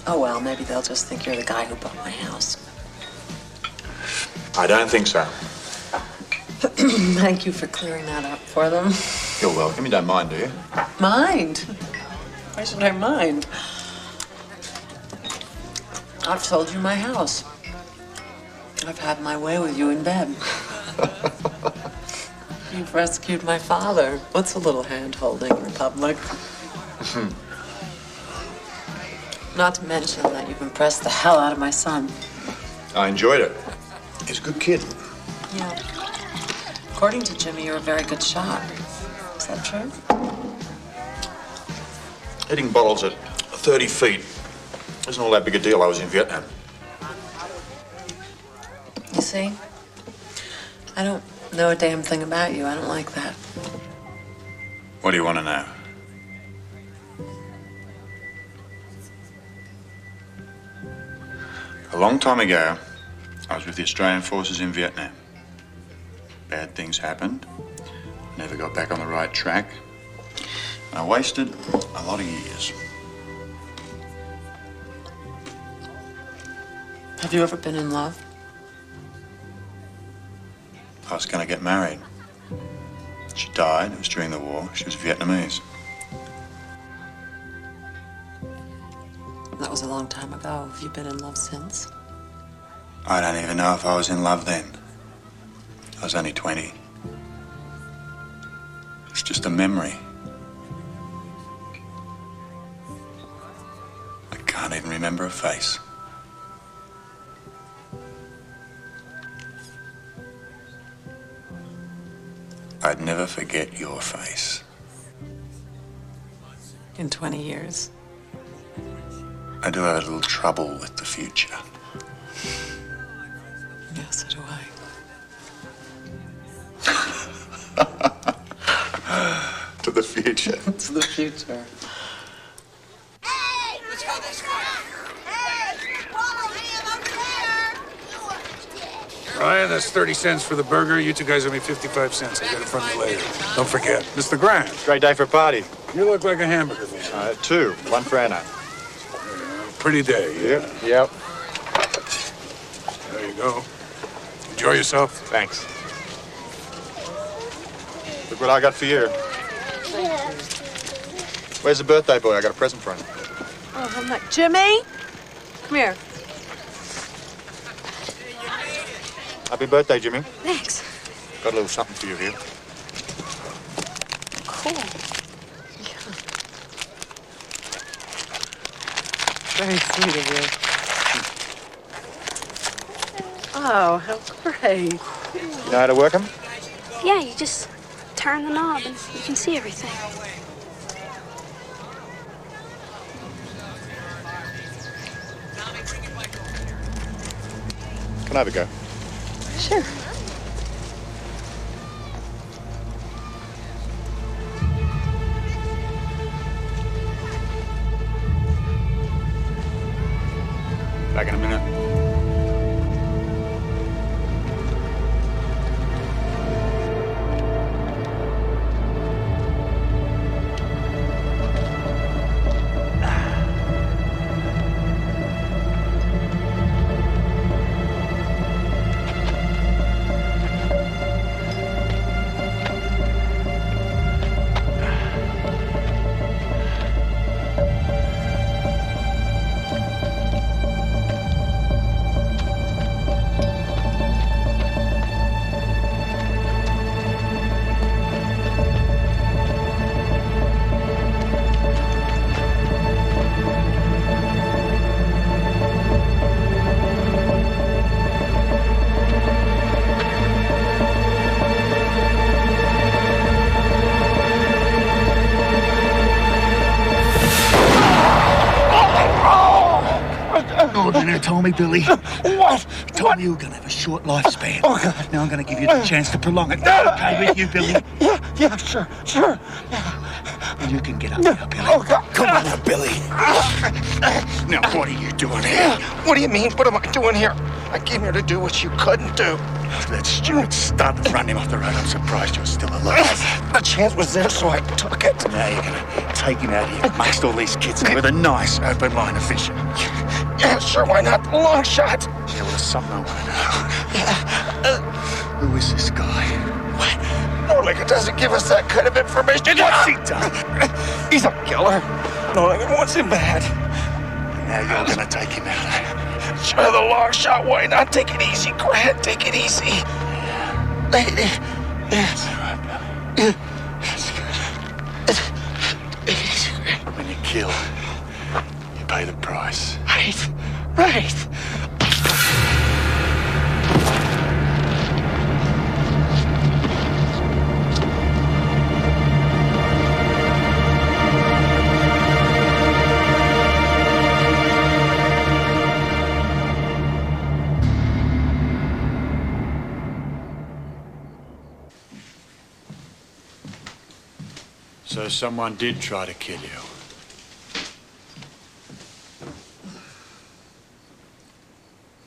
Oh well, maybe they'll just think you're the guy who bought my house. I don't think so. Thank you for clearing that up for them. You're welcome. You don't mind, do you? Mind? Why should I mind? I've sold you my house. I've had my way with you in bed. You've rescued my father. What's a little hand-holding in public? Not to mention that you've impressed the hell out of my son. I enjoyed it. He's a good kid. Yeah. According to Jimmy, you're a very good shot. Is that true? Hitting bottles at 30 feet isn't all that big a deal. I was in Vietnam. You see? I don't know a damn thing about you. I don't like that. What do you want to know? A long time ago, I was with the Australian forces in Vietnam. Bad things happened. Never got back on the right track. And I wasted a lot of years. Have you ever been in love? I was going to get married. She died. It was during the war. She was Vietnamese. That was a long time ago. Have you been in love since? I don't even know if I was in love then. I was only 20. It's just a memory. I can't even remember a face. I'd never forget your face. In 20 years? I do have a little trouble with the future. Yeah, so do I. To the future. To the future. Let's go this way. Ryan, that's 30 cents for the burger. You two guys owe me 55 cents. I'll get it from you later. Don't forget, Mr. Grant. Great day for a party. You look like a hamburger man. Two. One for Anna. Pretty day, yeah? Yep. There you go. Enjoy yourself. Thanks. Look what I got for you. Where's the birthday boy? I got a present for him. Oh, I'm not. Jimmy? Come here. Happy birthday, Jimmy. Thanks. Got a little something for you here. Cool. Very sweet of you. Oh, how great. You know how to work them? Yeah, you just turn the knob and you can see everything. Can I have a go? Sure. Back in a minute. Gordon told me, Billy. What? He told me you were going to have a short lifespan. Oh, God. Now I'm going to give you the chance to prolong it. Okay with you, Billy? Yeah, sure. And you can get up now, Billy. Oh, God. Come on now, Billy. Now, what are you doing here? What do you mean? What am I doing here? I came here to do what you couldn't do. That Stuart started to run him off the road. I'm surprised you're still alive. The chance was there, so I took it. Now you're going to take him out here amongst all these kids with a nice open line of vision. Yeah, sure, why not? Long shot. Yeah, well, there's something I want to know. Who is this guy? What? Noligan doesn't give us that kind of information. What's he done? He's a killer. Noligan wants him bad. Now you're going to take him out. Sure, the long shot, why not? Take it easy, Grant. Take it easy. That's all right, Billy. That's good. When you kill, you pay the price. Right. So someone did try to kill you.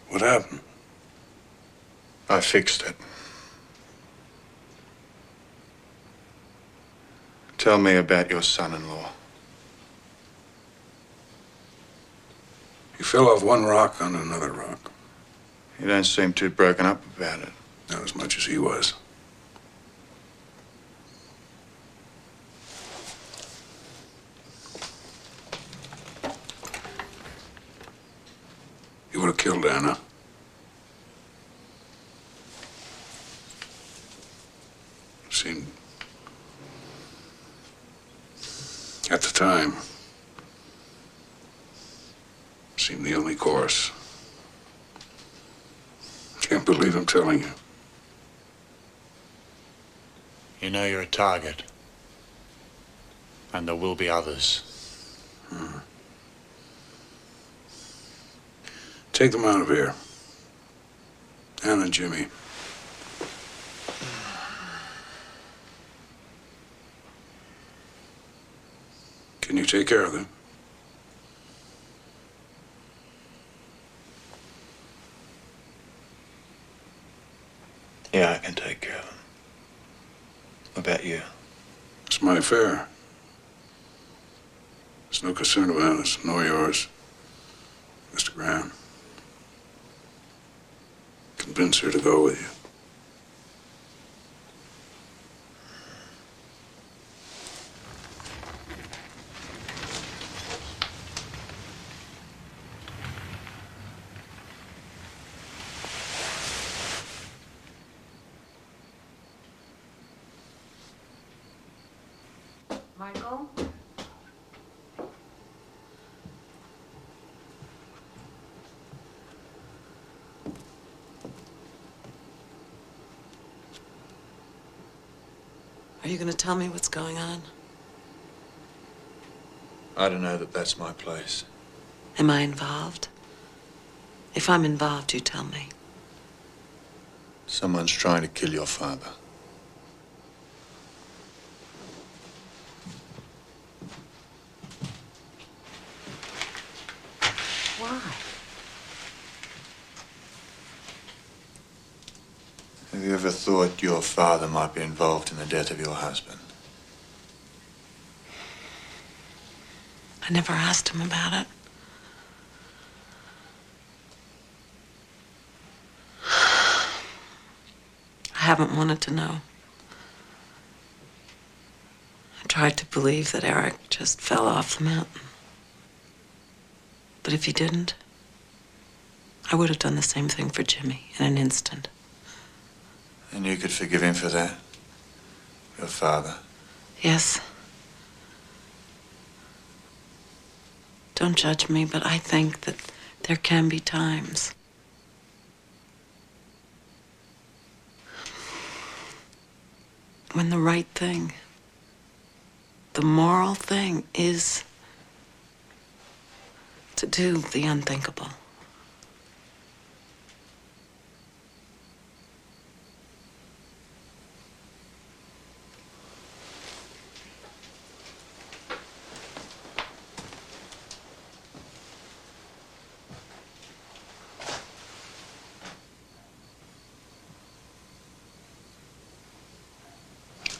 What happened? I fixed it. Tell me about your son-in-law. He fell off one rock on another rock. You don't seem too broken up about it. Not as much as he was. You would have killed Anna. Seemed... At the time... seemed the only course. Can't believe I'm telling you. You know you're a target. And there will be others. Take them out of here. Anna and Jimmy. Can you take care of them? Yeah, I can take care of them. What about you? It's my affair. It's no concern of Anna's, nor yours, Mr. Graham. Convince her to go with you. Michael? Are you going to tell me what's going on? I don't know that that's my place. Am I involved? If I'm involved, you tell me. Someone's trying to kill your father. Why? ever thought your father might be involved in the death of your husband? I never asked him about it. I haven't wanted to know. I tried to believe that Eric just fell off the mountain. But if he didn't, I would have done the same thing for Jimmy in an instant. And you could forgive him for that? Your father? Yes. Don't judge me, but I think that there can be times when the right thing, the moral thing, is to do the unthinkable.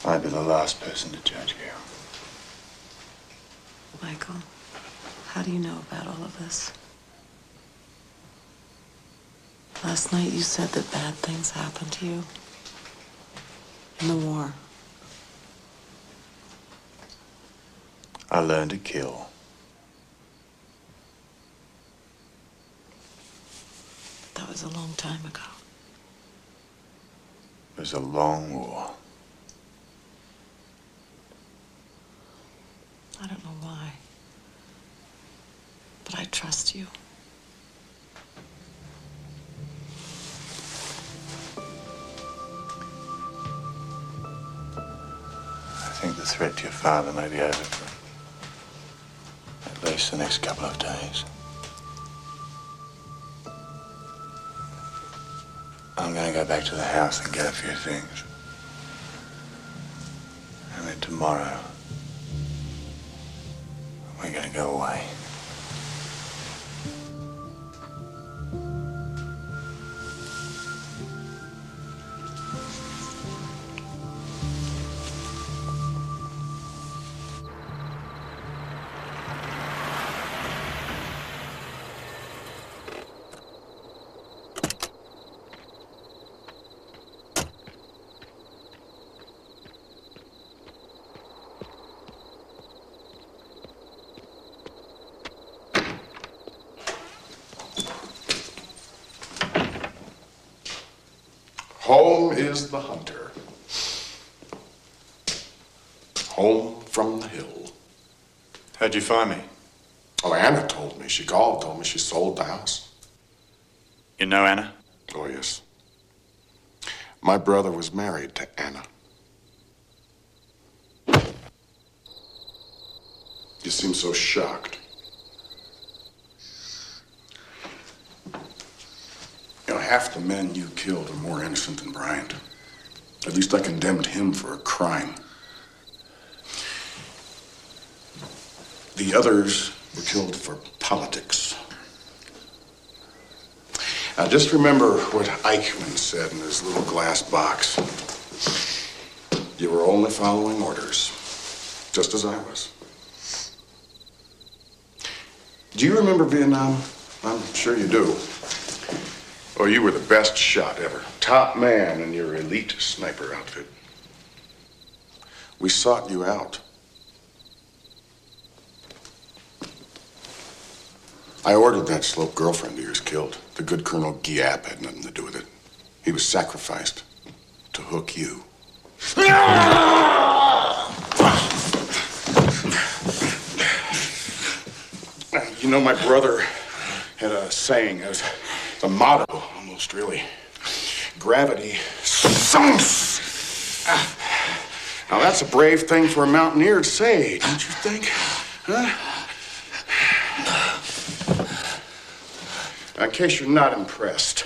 I'd be the last person to judge you. Michael, how do you know about all of this? Last night you said that bad things happened to you in the war. I learned to kill. That was a long time ago. It was a long war. I don't know why, but I trust you. I think the threat to your father may be over for at least the next couple of days. I'm gonna go back to the house and get a few things. And then tomorrow, we're gonna go away. Home is the hunter. Home from the hill. How'd you find me? Oh, Anna told me. She called, told me she sold the house. You know Anna? Oh, yes. My brother was married to Anna. You seem so shocked. You know, half the men you killed are more innocent than Bryan. At least I condemned him for a crime. The others were killed for politics. Now, just remember what Eichmann said in his little glass box. You were only following orders, just as I was. Do you remember Vietnam? I'm sure you do. Oh, you were the best shot ever. Top man in your elite sniper outfit. We sought you out. I ordered that slope girlfriend of yours killed. The good Colonel Giap had nothing to do with it. He was sacrificed to hook you. You know, my brother had a saying, a motto, almost really. Gravity sunks. Now, that's a brave thing for a mountaineer to say, don't you think? Huh? Now, in case you're not impressed,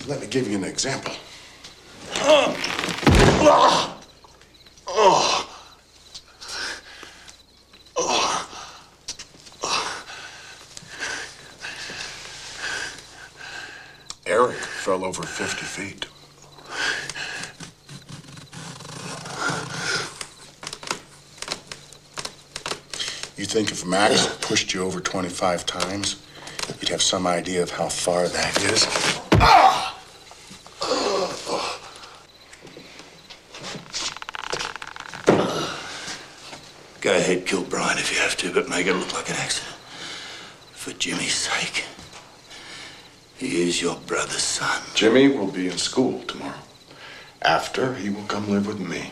let me give you an example. Eric fell over 50 feet. You think if Max pushed you over 25 times, you'd have some idea of how far that is? Ah! Go ahead, kill Bryan if you have to, but make it look like an accident. For Jimmy's sake. He is your brother's son. Jimmy will be in school tomorrow. After, he will come live with me.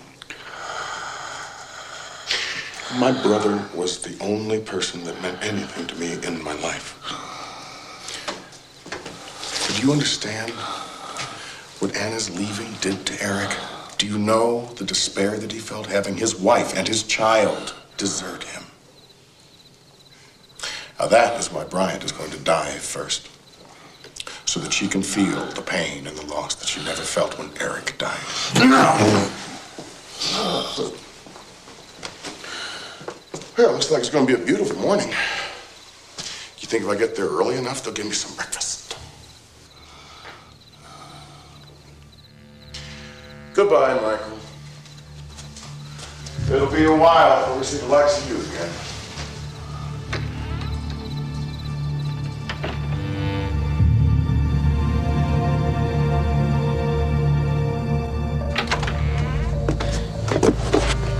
My brother was the only person that meant anything to me in my life. Do you understand what Anna's leaving did to Eric? Do you know the despair that he felt having his wife and his child desert him? Now that is why Bryant is going to die first. So that she can feel the pain and the loss that she never felt when Eric died. No! Well, looks like it's going to be a beautiful morning. You think if I get there early enough, they'll give me some breakfast? Goodbye, Michael. It'll be a while before we see the likes of you again.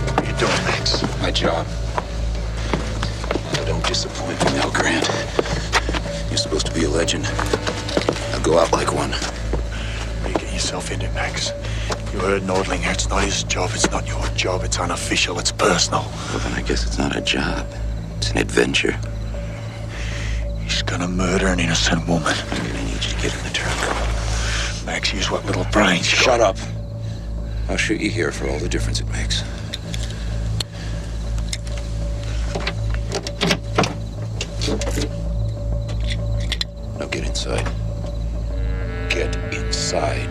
What are you doing, Max? My job. Don't disappoint me now, Grant. You're supposed to be a legend. Now go out like one. What are you getting yourself into, Max? You heard Nordlinger. It's not his job. It's not your job. It's unofficial. It's personal. Well, then I guess it's not a job. It's an adventure. He's gonna murder an innocent woman. I'm gonna need you to get in the truck. Max, use what little brains you got. Shut up. I'll shoot you here for all the difference it makes. Now get inside. Get inside.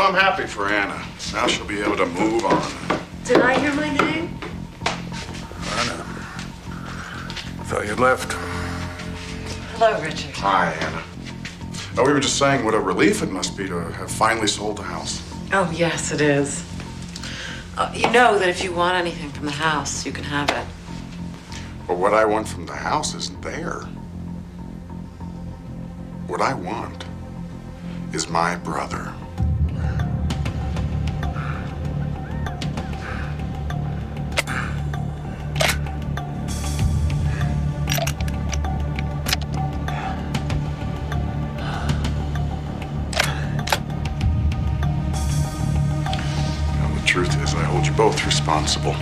I'm happy for Anna. Now she'll be able to move on. Did I hear my name? Anna. Thought you'd left. Hello, Richard. Hi, Anna. Oh, we were just saying what a relief it must be to have finally sold the house. Oh, yes, it is. You know that if you want anything from the house, you can have it. But what I want from the house isn't there. What I want is my brother. The truth is, I hold you both responsible.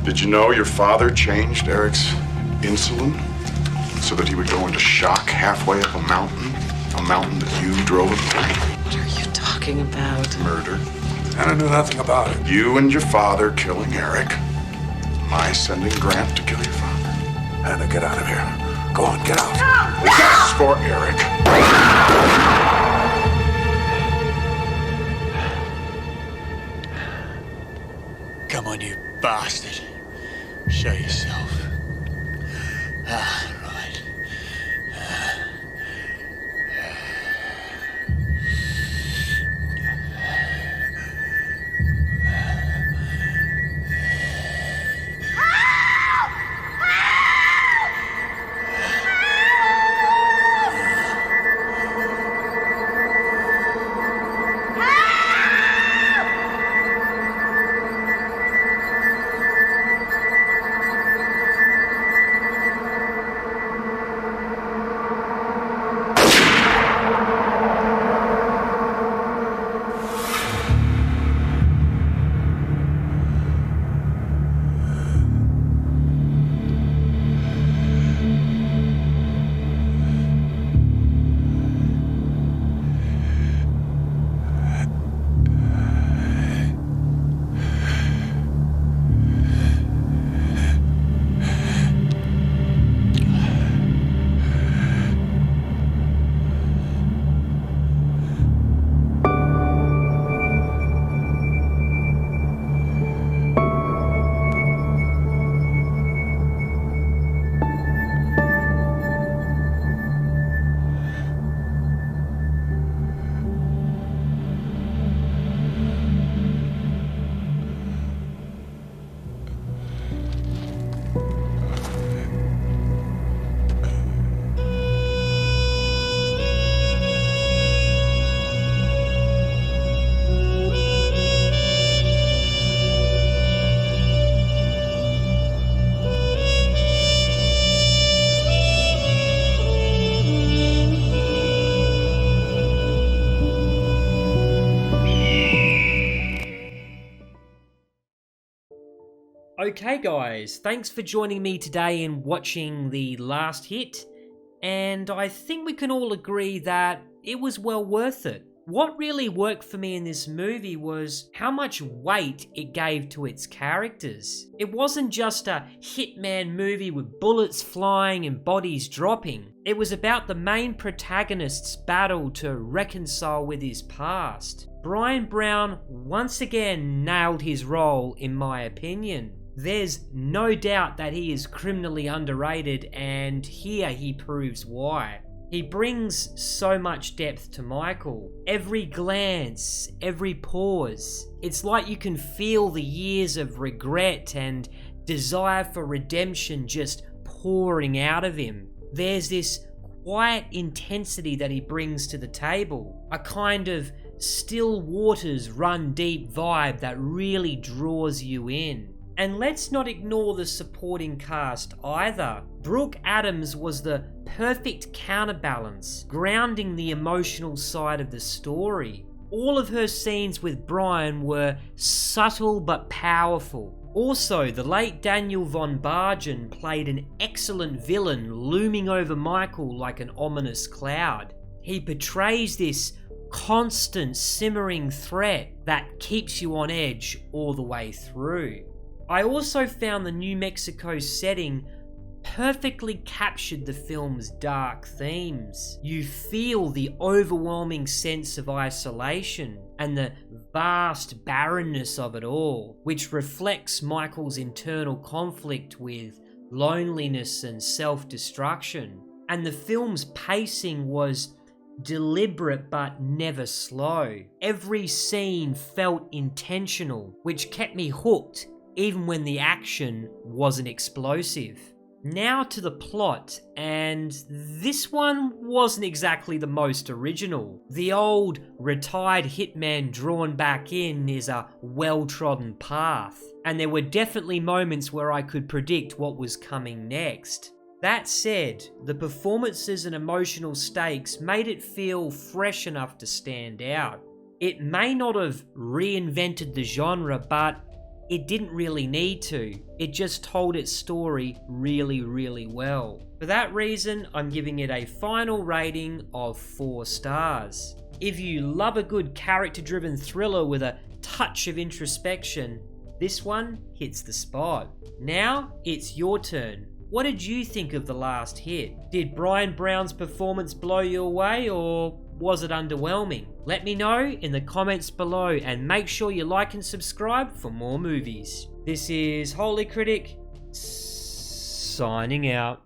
Did you know your father changed Eric's insulin so that he would go into shock halfway up a mountain that you drove him through? What are you talking about? Murder. Anna knew nothing about it. You and your father killing Eric. My sending Grant to kill your father. Anna, get out of here. Go on, get out. No! Yes, for Eric. Come on, you bastard. Show yourself. Ah, right. Okay guys, thanks for joining me today in watching The Last Hit, and I think we can all agree that it was well worth it. What really worked for me in this movie was how much weight it gave to its characters. It wasn't just a hitman movie with bullets flying and bodies dropping. It was about the main protagonist's battle to reconcile with his past. Bryan Brown once again nailed his role, in my opinion. There's no doubt that he is criminally underrated, and here he proves why. He brings so much depth to Michael. Every glance, every pause. It's like you can feel the years of regret and desire for redemption just pouring out of him. There's this quiet intensity that he brings to the table. A kind of still waters run deep vibe that really draws you in. And let's not ignore the supporting cast either. Brooke Adams was the perfect counterbalance, grounding the emotional side of the story. All of her scenes with Bryan were subtle but powerful. Also, the late Daniel von Bargen played an excellent villain looming over Michael like an ominous cloud. He portrays this constant simmering threat that keeps you on edge all the way through. I also found the New Mexico setting perfectly captured the film's dark themes. You feel the overwhelming sense of isolation and the vast barrenness of it all, which reflects Michael's internal conflict with loneliness and self-destruction. And the film's pacing was deliberate but never slow. Every scene felt intentional, which kept me hooked even when the action wasn't explosive. Now to the plot, and this one wasn't exactly the most original. The old retired hitman drawn back in is a well-trodden path, and there were definitely moments where I could predict what was coming next. That said, the performances and emotional stakes made it feel fresh enough to stand out. It may not have reinvented the genre, but it didn't really need to. It just told its story really, really well. For that reason, I'm giving it a final rating of 4 stars. If you love a good character-driven thriller with a touch of introspection, this one hits the spot. Now, it's your turn. What did you think of The Last Hit? Did Bryan Brown's performance blow you away, or was it underwhelming? Let me know in the comments below, and make sure you like and subscribe for more movies. This is Holy Critic, signing out.